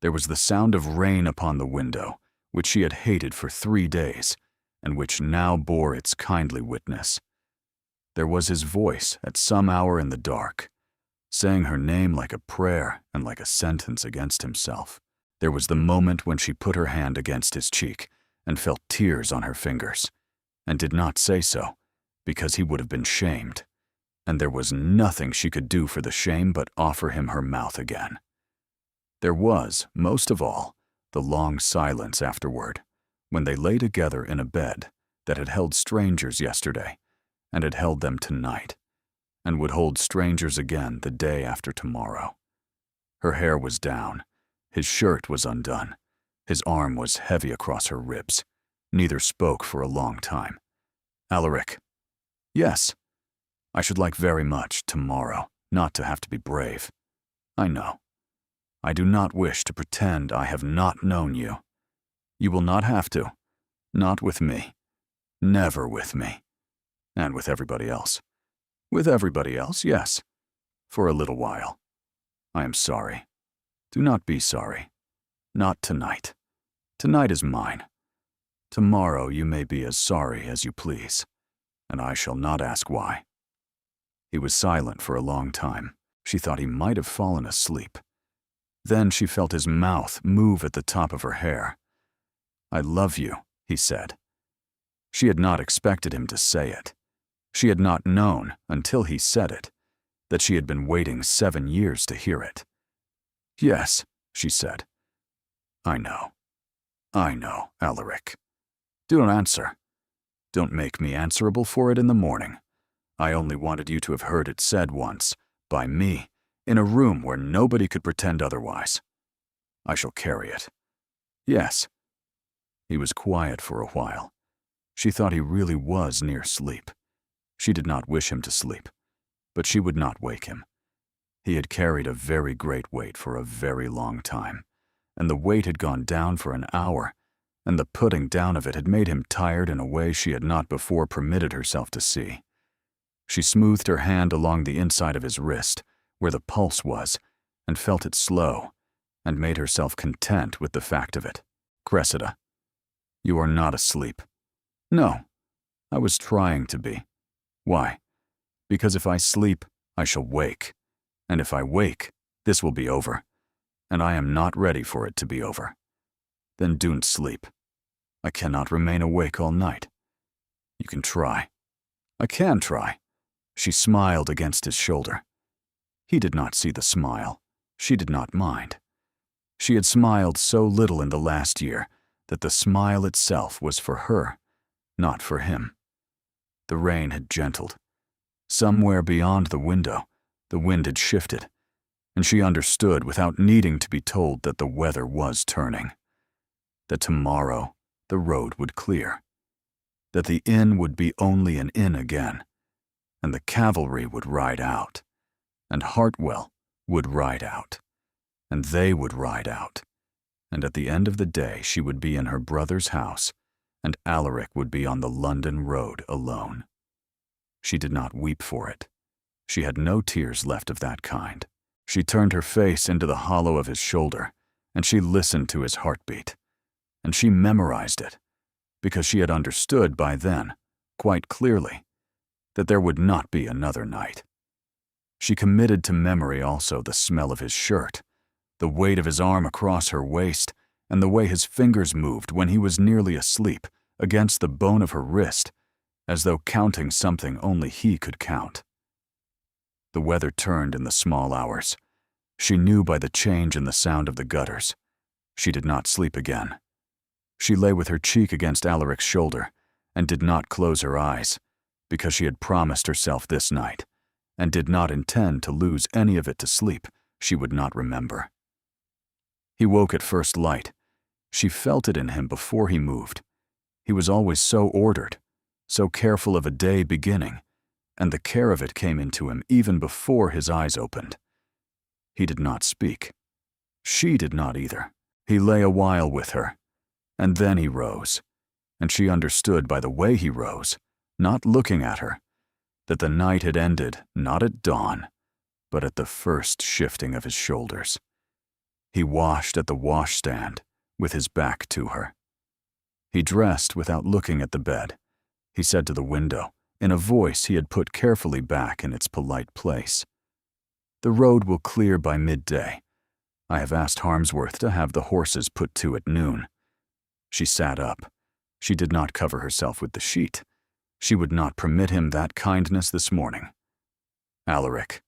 There was the sound of rain upon the window, which she had hated for 3 days, and which now bore its kindly witness. There was his voice at some hour in the dark, saying her name like a prayer and like a sentence against himself. There was the moment when she put her hand against his cheek and felt tears on her fingers, and did not say so, because he would have been shamed, and there was nothing she could do for the shame but offer him her mouth again. There was, most of all, the long silence afterward, when they lay together in a bed that had held strangers yesterday, and had held them tonight, and would hold strangers again the day after tomorrow. Her hair was down, his shirt was undone, his arm was heavy across her ribs. Neither spoke for a long time. Alaric. Yes. I should like very much, tomorrow, not to have to be brave. I know. I do not wish to pretend I have not known you. You will not have to. Not with me. Never with me. And with everybody else. With everybody else, yes. For a little while. I am sorry. Do not be sorry. Not tonight. Tonight is mine. Tomorrow you may be as sorry as you please, and I shall not ask why. He was silent for a long time. She thought he might have fallen asleep. Then she felt his mouth move at the top of her hair. I love you, he said. She had not expected him to say it. She had not known, until he said it, that she had been waiting 7 years to hear it. Yes, she said. I know, Alaric. Don't answer. Don't make me answerable for it in the morning. I only wanted you to have heard it said once, by me, in a room where nobody could pretend otherwise. I shall carry it. Yes. He was quiet for a while. She thought he really was near sleep. She did not wish him to sleep, but she would not wake him. He had carried a very great weight for a very long time, and the weight had gone down for an hour, and the putting down of it had made him tired in a way she had not before permitted herself to see. She smoothed her hand along the inside of his wrist, where the pulse was, and felt it slow, and made herself content with the fact of it. Cressida, you are not asleep. No, I was trying to be. Why? Because if I sleep, I shall wake, and if I wake, this will be over, and I am not ready for it to be over. Then don't sleep. I cannot remain awake all night. You can try. I can try. She smiled against his shoulder. He did not see the smile. She did not mind. She had smiled so little in the last year that the smile itself was for her, not for him. The rain had gentled. Somewhere beyond the window, the wind had shifted, and she understood without needing to be told that the weather was turning. That tomorrow the road would clear. That the inn would be only an inn again, and the cavalry would ride out, and Hartwell would ride out, and they would ride out, and at the end of the day she would be in her brother's house, and Alaric would be on the London road alone. She did not weep for it. She had no tears left of that kind. She turned her face into the hollow of his shoulder, and she listened to his heartbeat. And she memorized it, because she had understood by then, quite clearly, that there would not be another night. She committed to memory also the smell of his shirt, the weight of his arm across her waist, and the way his fingers moved when he was nearly asleep against the bone of her wrist, as though counting something only he could count. The weather turned in the small hours. She knew by the change in the sound of the gutters. She did not sleep again. She lay with her cheek against Alaric's shoulder and did not close her eyes, because she had promised herself this night, and did not intend to lose any of it to sleep she would not remember. He woke at first light. She felt it in him before he moved. He was always so ordered, so careful of a day beginning, and the care of it came into him even before his eyes opened. He did not speak. She did not either. He lay a while with her, and then he rose, and she understood by the way he rose, not looking at her, that the night had ended not at dawn, but at the first shifting of his shoulders. He washed at the washstand with his back to her. He dressed without looking at the bed. He said to the window, in a voice he had put carefully back in its polite place, "The road will clear by midday. I have asked Harmsworth to have the horses put to at noon." She sat up. She did not cover herself with the sheet. She would not permit him that kindness this morning. "Alaric."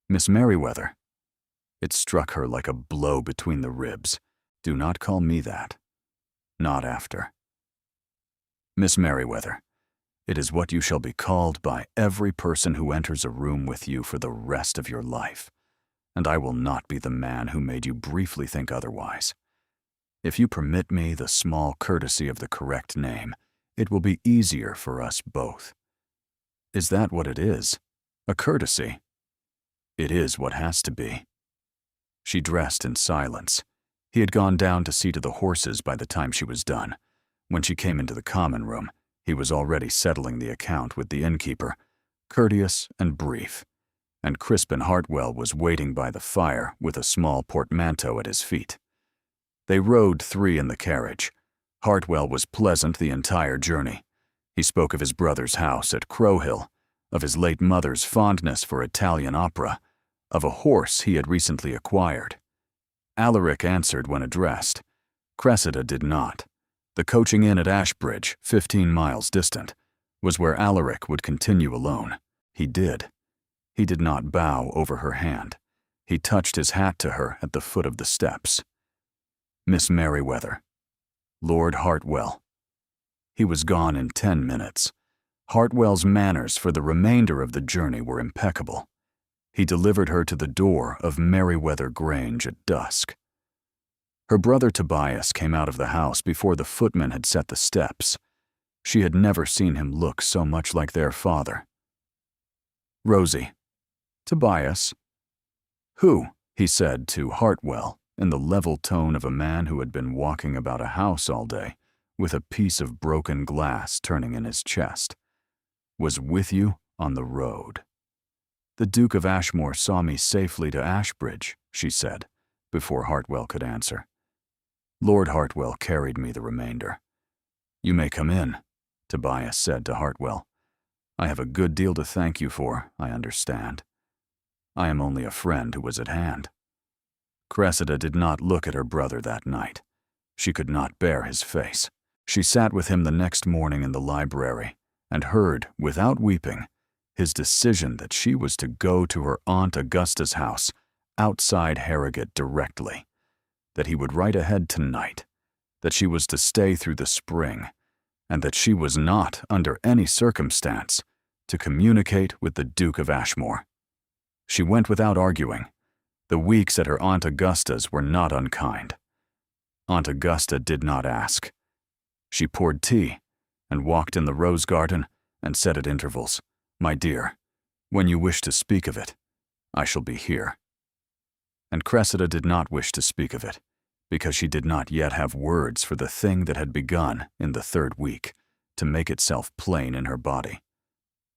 "Miss Merriweather." It struck her like a blow between the ribs. "Do not call me that. Not after." "Miss Merriweather, it is what you shall be called by every person who enters a room with you for the rest of your life, and I will not be the man who made you briefly think otherwise. If you permit me the small courtesy of the correct name, it will be easier for us both." "Is that what it is? A courtesy?" "It is what has to be." She dressed in silence. He had gone down to see to the horses by the time she was done. When she came into the common room, he was already settling the account with the innkeeper, courteous and brief, and Crispin Hartwell was waiting by the fire with a small portmanteau at his feet. They rode 3 in the carriage. Hartwell was pleasant the entire journey. He spoke of his brother's house at Crowhill, of his late mother's fondness for Italian opera, of a horse he had recently acquired. Alaric answered when addressed. Cressida did not. The coaching inn at Ashbridge, 15 miles distant, was where Alaric would continue alone. He did. He did not bow over her hand. He touched his hat to her at the foot of the steps. "Miss Merriweather." "Lord Hartwell." He was gone in 10 minutes. Hartwell's manners for the remainder of the journey were impeccable. He delivered her to the door of Merriweather Grange at dusk. Her brother Tobias came out of the house before the footman had set the steps. She had never seen him look so much like their father. "Rosie." "Tobias." "Who?" he said to Hartwell in the level tone of a man who had been walking about a house all day with a piece of broken glass turning in his chest. "Was with you on the road." "The Duke of Ashmore saw me safely to Ashbridge," she said, before Hartwell could answer. "Lord Hartwell carried me the remainder." "You may come in," Tobias said to Hartwell. "I have a good deal to thank you for, I understand. I am only a friend who was at hand." Cressida did not look at her brother that night. She could not bear his face. She sat with him the next morning in the library and heard, without weeping, his decision that she was to go to her Aunt Augusta's house outside Harrogate directly, that he would write ahead tonight, that she was to stay through the spring, and that she was not, under any circumstance, to communicate with the Duke of Ashmore. She went without arguing. The weeks at her Aunt Augusta's were not unkind. Aunt Augusta did not ask. She poured tea and walked in the rose garden and said at intervals, "My dear, when you wish to speak of it, I shall be here." And Cressida did not wish to speak of it, because she did not yet have words for the thing that had begun in the 3rd week to make itself plain in her body.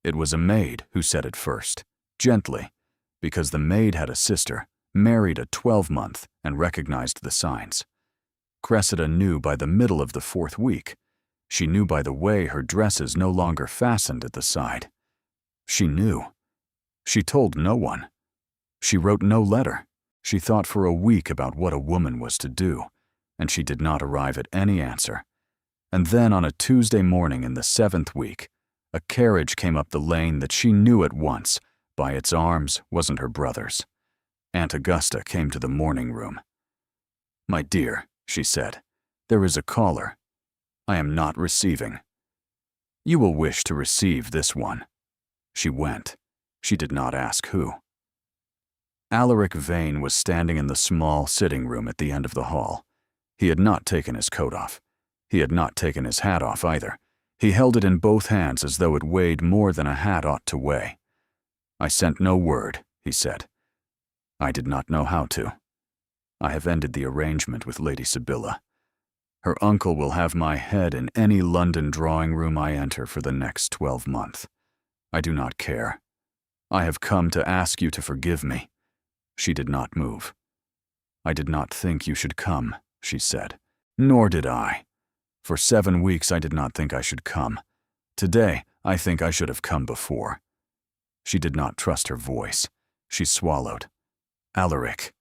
It was a maid who said it first, gently, because the maid had a sister, married a 12-month, and recognized the signs. Cressida knew by the middle of the 4th week. She knew by the way her dresses no longer fastened at the side. She knew. She told no one. She wrote no letter. She thought for a week about what a woman was to do, and she did not arrive at any answer. And then on a Tuesday morning in the 7th week, a carriage came up the lane that she knew at once, by its arms, wasn't her brother's. Aunt Augusta came to the morning room. "My dear," she said, "there is a caller. I am not receiving. You will wish to receive this one." She went. She did not ask who. Alaric Vane was standing in the small sitting room at the end of the hall. He had not taken his coat off. He had not taken his hat off either. He held it in both hands as though it weighed more than a hat ought to weigh. "I sent no word," he said. I did not know how to. I have ended the arrangement with Lady Sibylla. Her uncle will have my head in any London drawing room I enter for the next 12 months. I do not care. I have come to ask you to forgive me. She did not move. I did not think you should come, she said. Nor did I. For 7 weeks I did not think I should come. Today, I think I should have come before. She did not trust her voice. She swallowed. Alaric.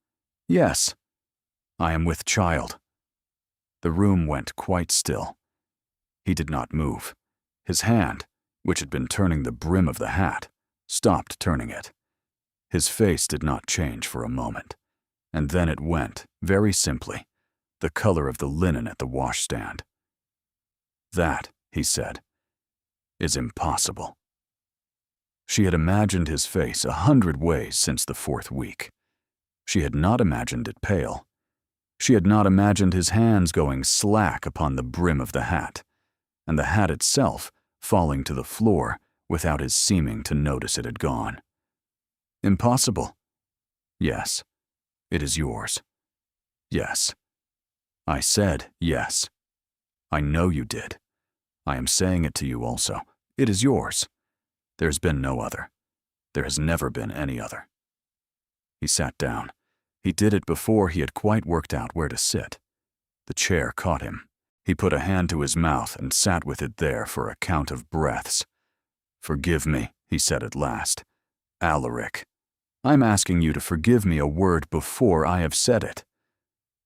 Yes. I am with child. The room went quite still. He did not move. His hand, which had been turning the brim of the hat, stopped turning it. His face did not change for a moment, and then it went, very simply, the color of the linen at the washstand. That, he said, is impossible. She had imagined his face 100 ways since the 4th week. She had not imagined it pale. She had not imagined his hands going slack upon the brim of the hat, and the hat itself falling to the floor without his seeming to notice it had gone. Impossible. Yes. It is yours. Yes. I said yes. I know you did. I am saying it to you also. It is yours. There's been no other. There has never been any other. He sat down. He did it before he had quite worked out where to sit. The chair caught him. He put a hand to his mouth and sat with it there for a count of breaths. Forgive me, he said at last. Alaric, I'm asking you to forgive me a word before I have said it.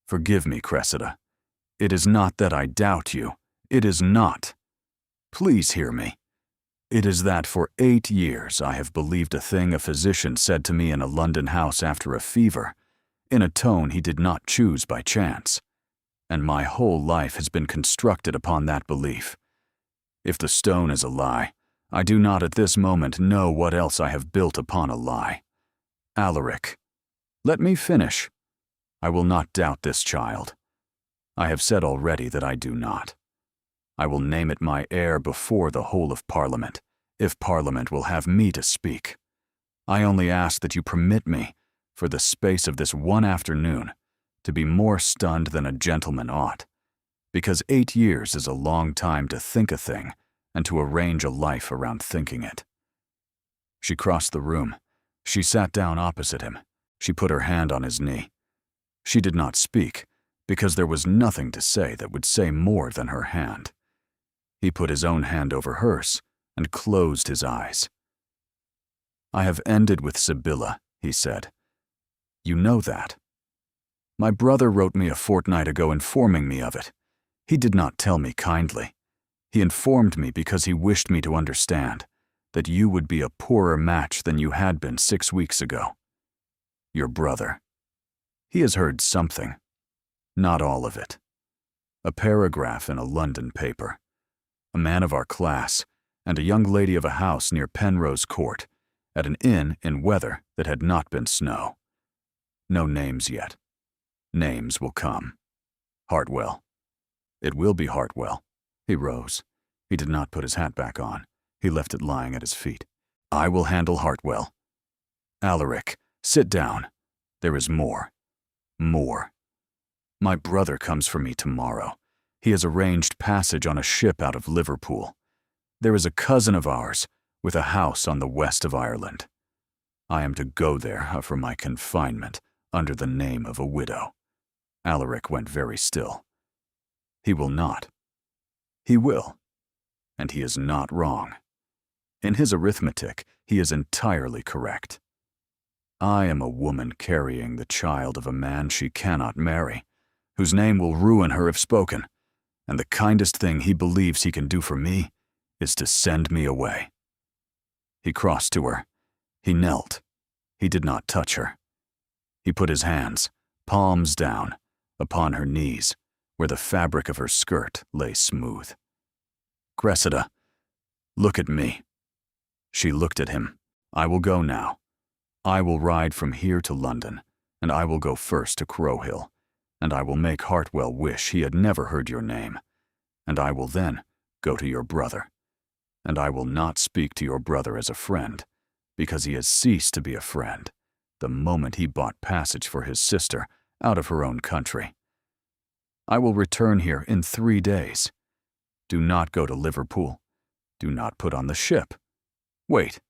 Forgive me, Cressida. It is not that I doubt you. It is not. Please hear me. It is that for 8 years I have believed a thing a physician said to me in a London house after a fever, in a tone he did not choose by chance, and my whole life has been constructed upon that belief. If the stone is a lie, I do not at this moment know what else I have built upon a lie. Alaric, let me finish. I will not doubt this child. I have said already that I do not. I will name it my heir before the whole of Parliament, if Parliament will have me to speak. I only ask that you permit me, for the space of this one afternoon, to be more stunned than a gentleman ought, because 8 years is a long time to think a thing and to arrange a life around thinking it. She crossed the room. She sat down opposite him. She put her hand on his knee. She did not speak, because there was nothing to say that would say more than her hand. He put his own hand over hers and closed his eyes. I have ended with Sibylla, he said. You know that. My brother wrote me a fortnight ago informing me of it. He did not tell me kindly. He informed me because he wished me to understand that you would be a poorer match than you had been 6 weeks ago. Your brother. He has heard something. Not all of it. A paragraph in a London paper. A man of our class, and a young lady of a house near Penrose Court, at an inn in weather that had not been snow. No names yet. Names will come. Hartwell. It will be Hartwell. He rose. He did not put his hat back on. He left it lying at his feet. I will handle Hartwell. Alaric, sit down. There is more. More. My brother comes for me tomorrow. He has arranged passage on a ship out of Liverpool. There is a cousin of ours with a house on the west of Ireland. I am to go there for my confinement under the name of a widow. Alaric went very still. He will not. He will. And he is not wrong. In his arithmetic, he is entirely correct. I am a woman carrying the child of a man she cannot marry, whose name will ruin her if spoken, and the kindest thing he believes he can do for me is to send me away. He crossed to her. He knelt. He did not touch her. He put his hands, palms down, upon her knees, where the fabric of her skirt lay smooth. Cressida, look at me. She looked at him. I will go now. I will ride from here to London, and I will go first to Crowhill, and I will make Hartwell wish he had never heard your name, and I will then go to your brother. And I will not speak to your brother as a friend, because he has ceased to be a friend, the moment he bought passage for his sister out of her own country. I will return here in 3 days. Do not go to Liverpool. Do not put on the ship. Wait.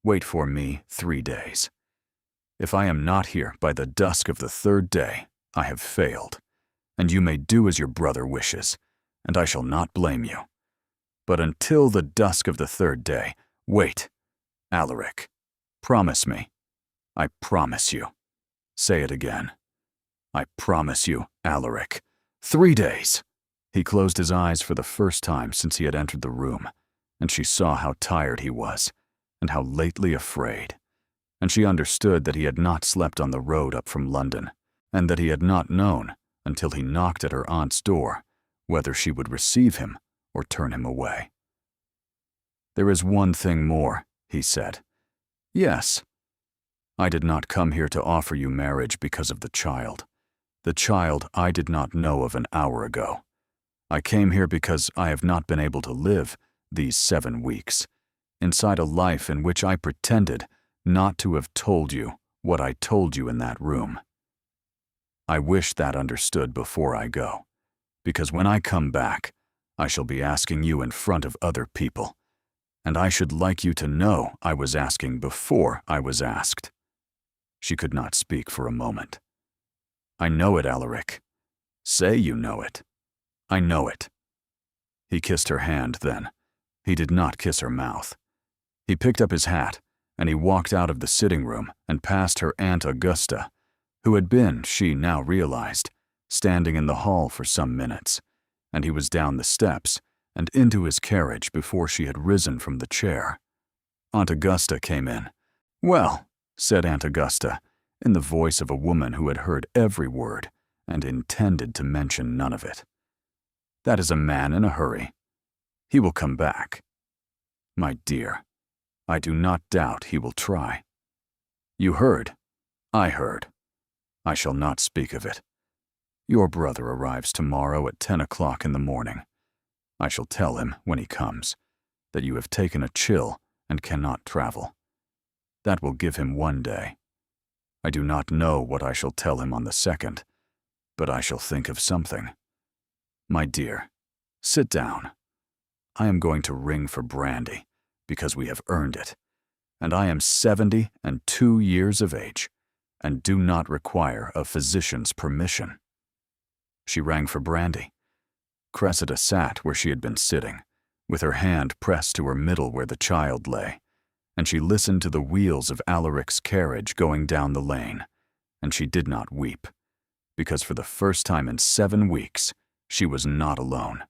Wait for me 3 days. If I am not here by the dusk of the 3rd day, I have failed, and you may do as your brother wishes, and I shall not blame you. But until the dusk of the 3rd day, wait, Alaric. Promise me. I promise you. Say it again. I promise you, Alaric. 3 days. He closed his eyes for the first time since he had entered the room, and she saw how tired he was, and how lately afraid. And she understood that he had not slept on the road up from London, and that he had not known, until he knocked at her aunt's door, whether she would receive him or turn him away. There is one thing more, he said. Yes. I did not come here to offer you marriage because of the child I did not know of an hour ago. I came here because I have not been able to live these 7 weeks inside a life in which I pretended not to have told you what I told you in that room. I wish that understood before I go, because when I come back, I shall be asking you in front of other people, and I should like you to know I was asking before I was asked. She could not speak for a moment. I know it, Alaric. Say you know it. I know it. He kissed her hand then. He did not kiss her mouth. He picked up his hat, and he walked out of the sitting room and past her Aunt Augusta, who had been, she now realized, standing in the hall for some minutes, and he was down the steps and into his carriage before she had risen from the chair. Aunt Augusta came in. Well, said Aunt Augusta, in the voice of a woman who had heard every word and intended to mention none of it. That is a man in a hurry. He will come back. My dear, I do not doubt he will try. You heard. I heard. I shall not speak of it. Your brother arrives tomorrow at 10 o'clock in the morning. I shall tell him, when he comes, that you have taken a chill and cannot travel. That will give him 1 day. I do not know what I shall tell him on the 2nd, but I shall think of something. My dear, sit down. I am going to ring for brandy, because we have earned it, and I am 72 years of age, and do not require a physician's permission. She rang for brandy. Cressida sat where she had been sitting, with her hand pressed to her middle where the child lay, and she listened to the wheels of Alaric's carriage going down the lane, and she did not weep, because for the first time in 7 weeks, she was not alone.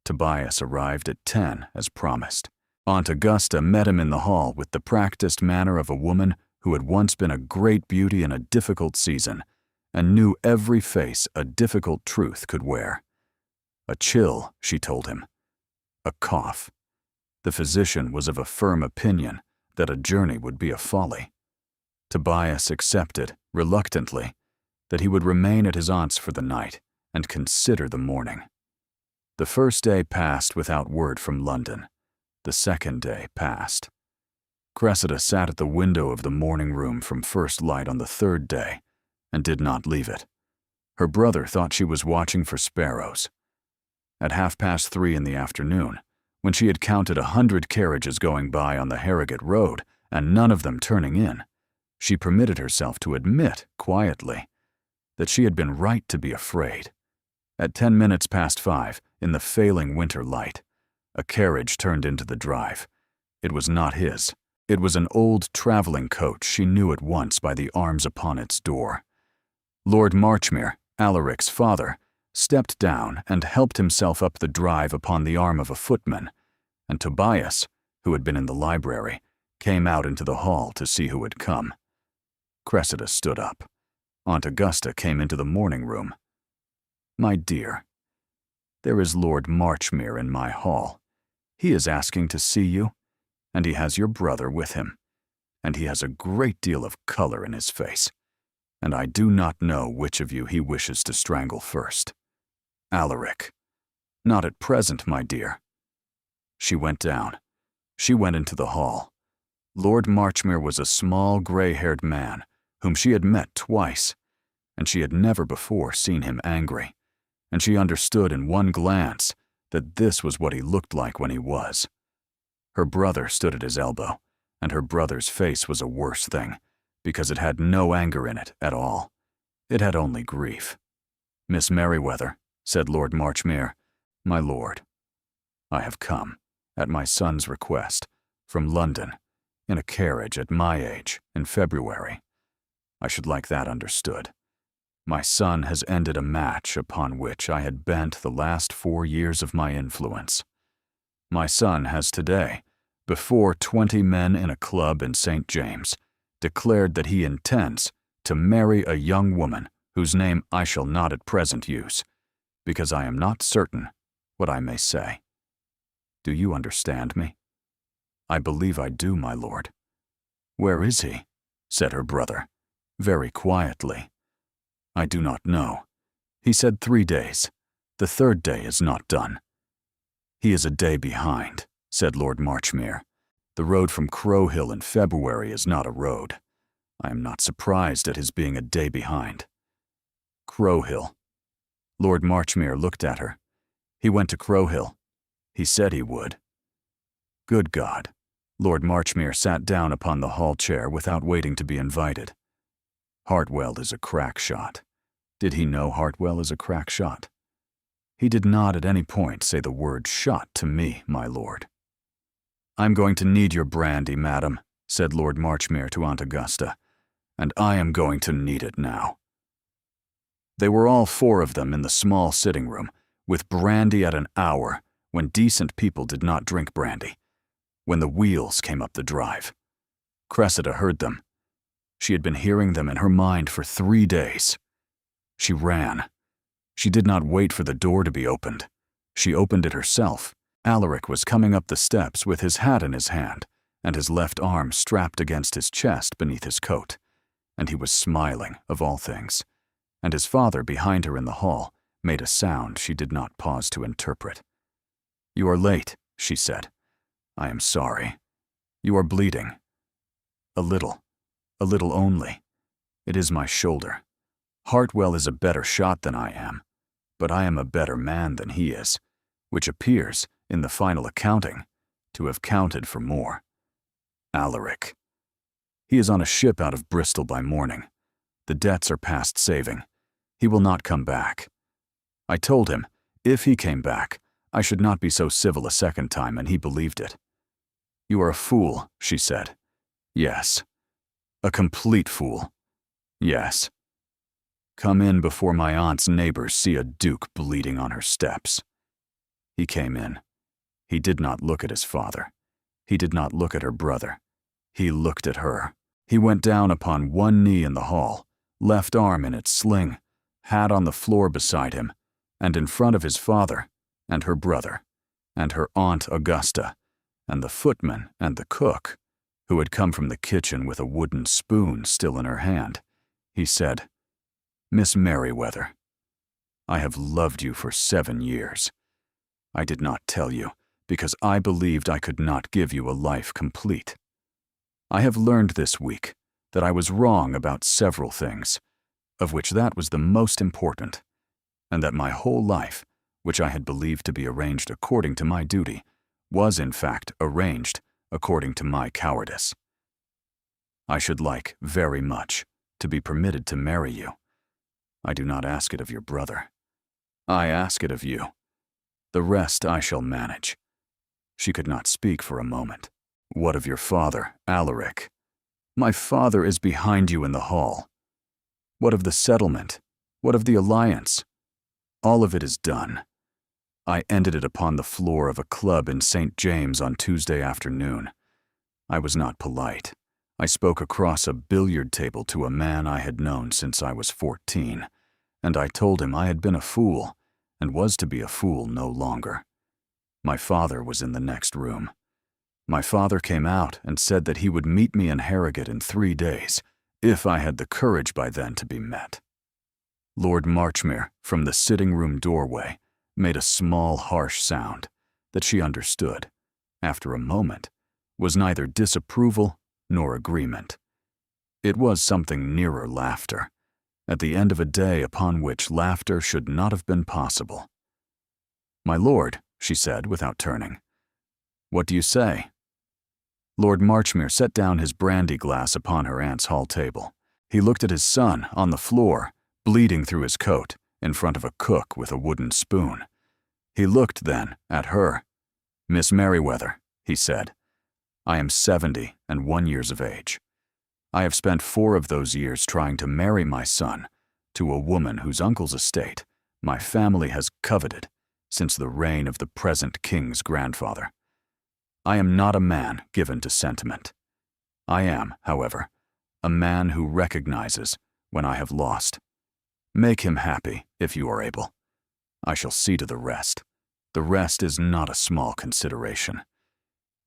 Tobias arrived at 10 as promised. Aunt Augusta met him in the hall with the practiced manner of a woman who had once been a great beauty in a difficult season, and knew every face a difficult truth could wear. A chill, she told him. A cough. The physician was of a firm opinion that a journey would be a folly. Tobias accepted, reluctantly, that he would remain at his aunt's for the night and consider the morning. The 1st day passed without word from London. The 2nd day passed. Cressida sat at the window of the morning room from first light on the 3rd day and did not leave it. Her brother thought she was watching for sparrows. At 3:30 in the afternoon, when she had counted 100 carriages going by on the Harrogate Road and none of them turning in, she permitted herself to admit, quietly, that she had been right to be afraid. At 10 minutes past 5, in the failing winter light, a carriage turned into the drive. It was not his. It was an old traveling coach she knew at once by the arms upon its door. Lord Marchmere, Alaric's father, stepped down and helped himself up the drive upon the arm of a footman, and Tobias, who had been in the library, came out into the hall to see who had come. Cressida stood up. Aunt Augusta came into the morning room. My dear, there is Lord Marchmere in my hall. He is asking to see you, and he has your brother with him, and he has a great deal of color in his face, and I do not know which of you he wishes to strangle first. Alaric. Not at present, my dear. She went down. She went into the hall. Lord Marchmere was a small, gray-haired man whom she had met twice, and she had never before seen him angry, and she understood in one glance that this was what he looked like when he was. Her brother stood at his elbow, and her brother's face was a worse thing, because it had no anger in it at all. It had only grief. "Miss Merryweather," said Lord Marchmere, "my lord, I have come, at my son's request, from London, in a carriage at my age, in February. I should like that understood. My son has ended a match upon which I had bent the last 4 years of my influence. My son has today, before 20 men in a club in St. James, declared that he intends to marry a young woman whose name I shall not at present use, because I am not certain what I may say. Do you understand me?" "I believe I do, my lord." "Where is he?" said her brother, very quietly. "I do not know. He said 3 days. The 3rd day is not done." "He is a day behind," said Lord Marchmere. "The road from Crowhill in February is not a road. I am not surprised at his being a day behind." "Crowhill." Lord Marchmere looked at her. "He went to Crowhill. He said he would." Good God. Lord Marchmere sat down upon the hall chair without waiting to be invited. Hartwell is a crack shot. Did he know Hartwell is a crack shot? He did not at any point say the word shot to me, my lord. "I'm going to need your brandy, madam," said Lord Marchmere to Aunt Augusta, "and I am going to need it now." They were all 4 of them in the small sitting room, with brandy at an hour when decent people did not drink brandy, when the wheels came up the drive. Cressida heard them. She had been hearing them in her mind for 3 days. She ran. She did not wait for the door to be opened. She opened it herself. Alaric was coming up the steps with his hat in his hand and his left arm strapped against his chest beneath his coat, and he was smiling, of all things, and his father behind her in the hall made a sound she did not pause to interpret. "You are late," she said. "I am sorry. You are bleeding." A little only. It is my shoulder. Hartwell is a better shot than I am, but I am a better man than he is, which appears, in the final accounting, to have counted for more. Alaric. He is on a ship out of Bristol by morning. The debts are past saving. He will not come back. I told him, if he came back, I should not be so civil a second time, and he believed it. "You are a fool," she said. "Yes." "A complete fool." "Yes." "Come in before my aunt's neighbors see a duke bleeding on her steps." He came in. He did not look at his father. He did not look at her brother. He looked at her. He went down upon one knee in the hall, left arm in its sling, hat on the floor beside him, and in front of his father, and her brother, and her Aunt Augusta, and the footman and the cook, who had come from the kitchen with a wooden spoon still in her hand. He said, "Miss Merryweather, I have loved you for 7 years. I did not tell you, because I believed I could not give you a life complete. I have learned this week that I was wrong about several things, of which that was the most important, and that my whole life, which I had believed to be arranged according to my duty, was in fact arranged according to my cowardice. I should like, very much, to be permitted to marry you. I do not ask it of your brother. I ask it of you. The rest I shall manage." She could not speak for a moment. "What of your father, Alaric?" "My father is behind you in the hall." "What of the settlement? What of the alliance?" "All of it is done. I ended it upon the floor of a club in St. James on Tuesday afternoon. I was not polite. I spoke across a billiard table to a man I had known since I was 14, and I told him I had been a fool, and was to be a fool no longer. My father was in the next room. My father came out and said that he would meet me in Harrogate in 3 days, if I had the courage by then to be met. Lord Marchmere, from the sitting-room doorway, made a small, harsh sound that she understood, after a moment, was neither disapproval nor agreement. It was something nearer laughter, at the end of a day upon which laughter should not have been possible. "My lord," she said without turning. "What do you say?" Lord Marchmere set down his brandy glass upon her aunt's hall table. He looked at his son on the floor, bleeding through his coat, in front of a cook with a wooden spoon. He looked then at her. "Miss Merriweather," he said, "I am 71 years of age. I have spent 4 of those years trying to marry my son to a woman whose uncle's estate my family has coveted since the reign of the present king's grandfather. I am not a man given to sentiment. I am, however, a man who recognizes when I have lost. Make him happy if you are able. I shall see to the rest. The rest is not a small consideration.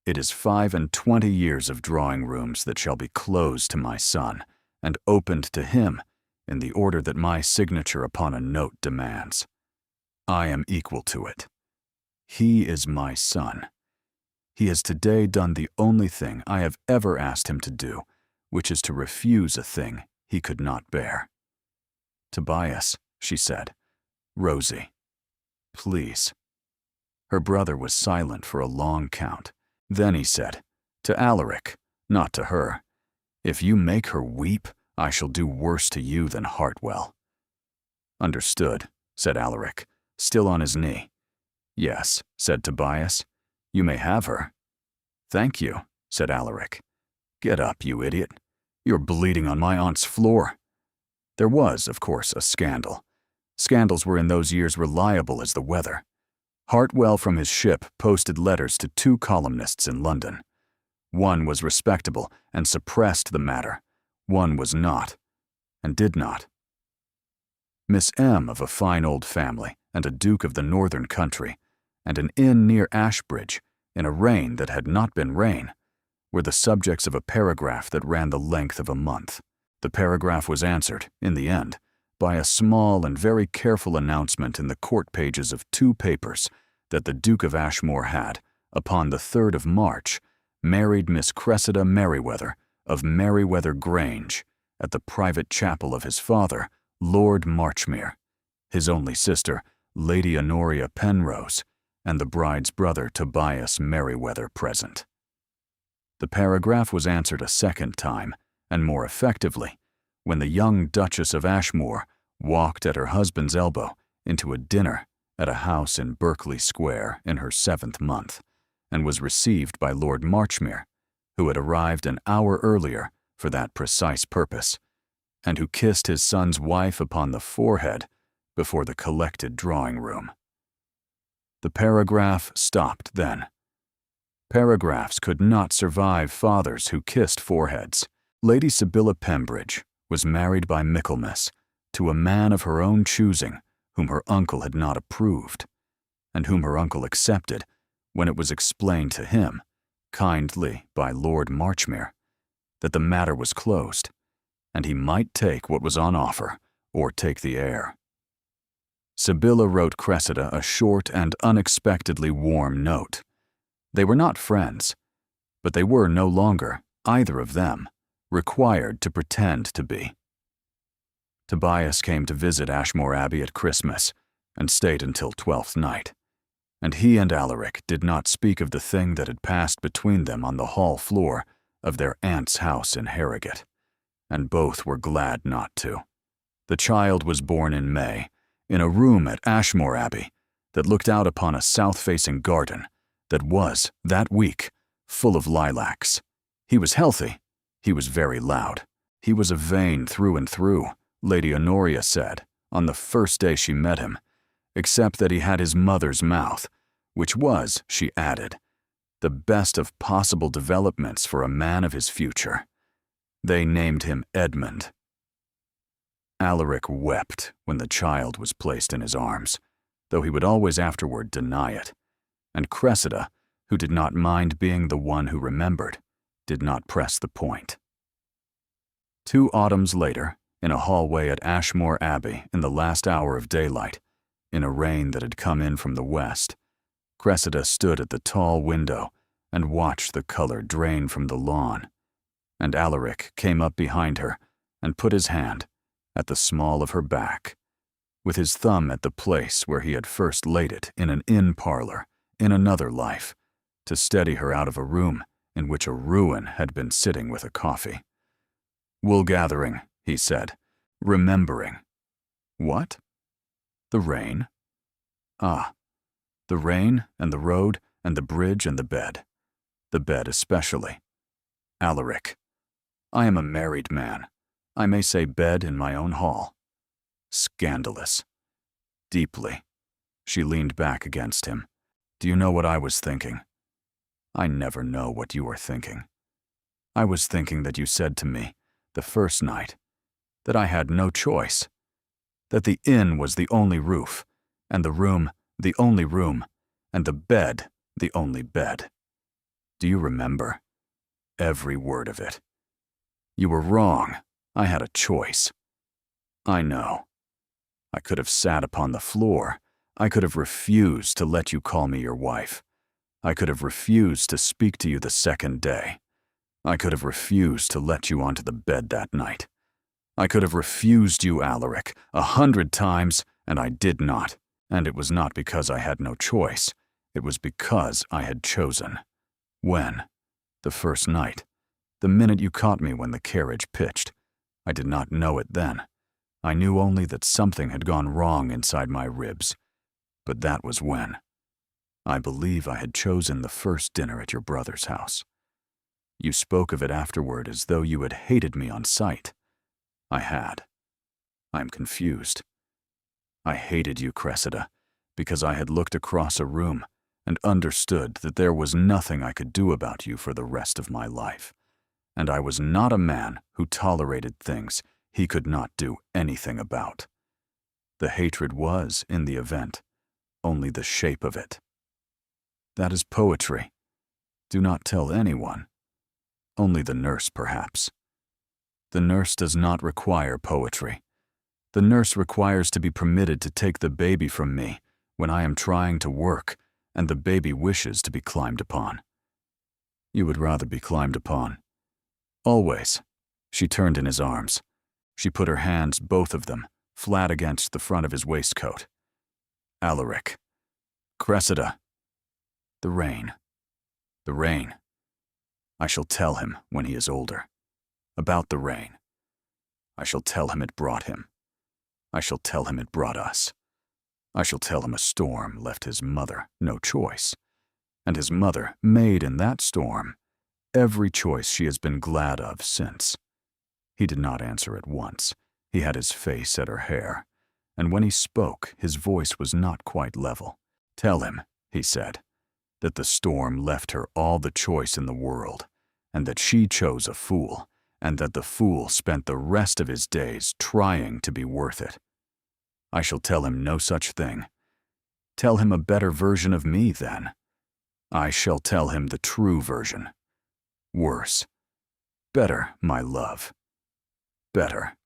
It is 25 years of drawing rooms that shall be closed to my son and opened to him in the order that my signature upon a note demands. I am equal to it. He is my son. He has today done the only thing I have ever asked him to do, which is to refuse a thing he could not bear." "Tobias," she said. "Rosie, please." Her brother was silent for a long count. Then he said, to Alaric, not to her, "If you make her weep, I shall do worse to you than Hartwell." "Understood," said Alaric, still on his knee. "Yes," said Tobias, "you may have her." "Thank you," said Alaric. "Get up, you idiot. You're bleeding on my aunt's floor." There was, of course, a scandal. Scandals were in those years reliable as the weather. Hartwell from his ship posted letters to 2 columnists in London. One was respectable and suppressed the matter. One was not, and did not. Miss M, of a fine old family, and a duke of the northern country, and an inn near Ashbridge, in a reign that had not been rain, were the subjects of a paragraph that ran the length of a month. The paragraph was answered, in the end, by a small and very careful announcement in the court pages of 2 papers that the Duke of Ashmore had, upon the 3rd of March, married Miss Cressida Merriweather of Merriweather Grange at the private chapel of his father, Lord Marchmere, his only sister, Lady Honoria Penrose, and the bride's brother Tobias Merriweather present. The paragraph was answered a second time, and more effectively, when the young Duchess of Ashmore walked at her husband's elbow into a dinner at a house in Berkeley Square in her 7th month, and was received by Lord Marchmere, who had arrived an hour earlier for that precise purpose, and who kissed his son's wife upon the forehead before the collected drawing-room. The paragraph stopped then. Paragraphs could not survive fathers who kissed foreheads. Lady Sibylla Pembridge was married by Michaelmas to a man of her own choosing whom her uncle had not approved, and whom her uncle accepted when it was explained to him, kindly by Lord Marchmere, that the matter was closed, and he might take what was on offer or take the heir. Sibylla wrote Cressida a short and unexpectedly warm note. They were not friends, but they were no longer, either of them, required to pretend to be. Tobias came to visit Ashmore Abbey at Christmas and stayed until 12th night, and he and Alaric did not speak of the thing that had passed between them on the hall floor of their aunt's house in Harrogate, and both were glad not to. The child was born in May, in a room at Ashmore Abbey that looked out upon a south-facing garden that was, that week, full of lilacs. He was healthy. He was very loud. He was a Vane through and through, Lady Honoria said, on the first day she met him, except that he had his mother's mouth, which was, she added, the best of possible developments for a man of his future. They named him Edmund. Alaric wept when the child was placed in his arms, though he would always afterward deny it, and Cressida, who did not mind being the one who remembered, did not press the point. 2 autumns later, in a hallway at Ashmore Abbey in the last hour of daylight, in a rain that had come in from the west, Cressida stood at the tall window and watched the color drain from the lawn, and Alaric came up behind her and put his hand at the small of her back, with his thumb at the place where he had first laid it in an inn parlor in another life, to steady her out of a room in which a ruin had been sitting with a coffee. "Wool gathering," he said, remembering. "What? The rain?" "Ah, the rain and the road and the bridge and the bed. The bed especially. Alaric, I am a married man. I may say bed in my own hall. Scandalous." Deeply, she leaned back against him. "Do you know what I was thinking?" "I never know what you are thinking." "I was thinking that you said to me, the first night, that I had no choice, that the inn was the only roof, and the room the only room, and the bed the only bed. Do you remember? Every word of it. You were wrong. I had a choice. I know. I could have sat upon the floor. I could have refused to let you call me your wife. I could have refused to speak to you the second day. I could have refused to let you onto the bed that night. I could have refused you, Alaric, 100 times, and I did not. And it was not because I had no choice. It was because I had chosen. When? The first night. The minute you caught me when the carriage pitched. I did not know it then. I knew only that something had gone wrong inside my ribs. But that was when. I believe I had chosen the first dinner at your brother's house. You spoke of it afterward as though you had hated me on sight. I had. I am confused. I hated you, Cressida, because I had looked across a room and understood that there was nothing I could do about you for the rest of my life. And I was not a man who tolerated things he could not do anything about. The hatred was, in the event, only the shape of it. That is poetry. Do not tell anyone. Only the nurse, perhaps. The nurse does not require poetry. The nurse requires to be permitted to take the baby from me when I am trying to work and the baby wishes to be climbed upon. You would rather be climbed upon. Always. She turned in his arms. She put her hands, both of them, flat against the front of his waistcoat. Alaric. Cressida. The rain. The rain. I shall tell him when he is older. About the rain. I shall tell him it brought him. I shall tell him it brought us. I shall tell him a storm left his mother no choice, and his mother made in that storm every choice she has been glad of since. He did not answer at once. He had his face at her hair, and when he spoke, his voice was not quite level. Tell him, he said, that the storm left her all the choice in the world, and that she chose a fool, and that the fool spent the rest of his days trying to be worth it. I shall tell him no such thing. Tell him a better version of me, then. I shall tell him the true version. Worse. Better, my love. Better.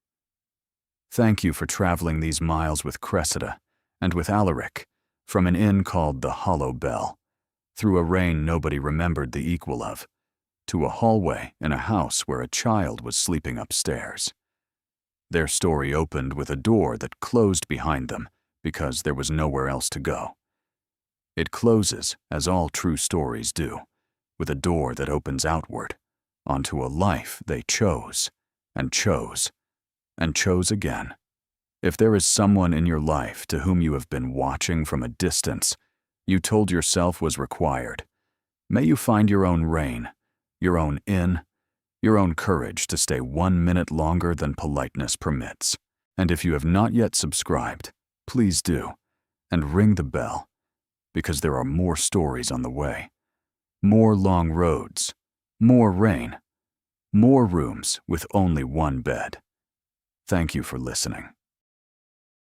Thank you for traveling these miles with Cressida and with Alaric from an inn called the Hollow Bell, through a rain nobody remembered the equal of, to a hallway in a house where a child was sleeping upstairs. Their story opened with a door that closed behind them because there was nowhere else to go. It closes, as all true stories do, with a door that opens outward, onto a life they chose, and chose, and chose again. If there is someone in your life to whom you have been watching from a distance, you told yourself was required, may you find your own rain, your own inn, your own courage to stay 1 minute longer than politeness permits. And if you have not yet subscribed, please do, and ring the bell, because there are more stories on the way, more long roads, more rain, more rooms with only one bed. Thank you for listening.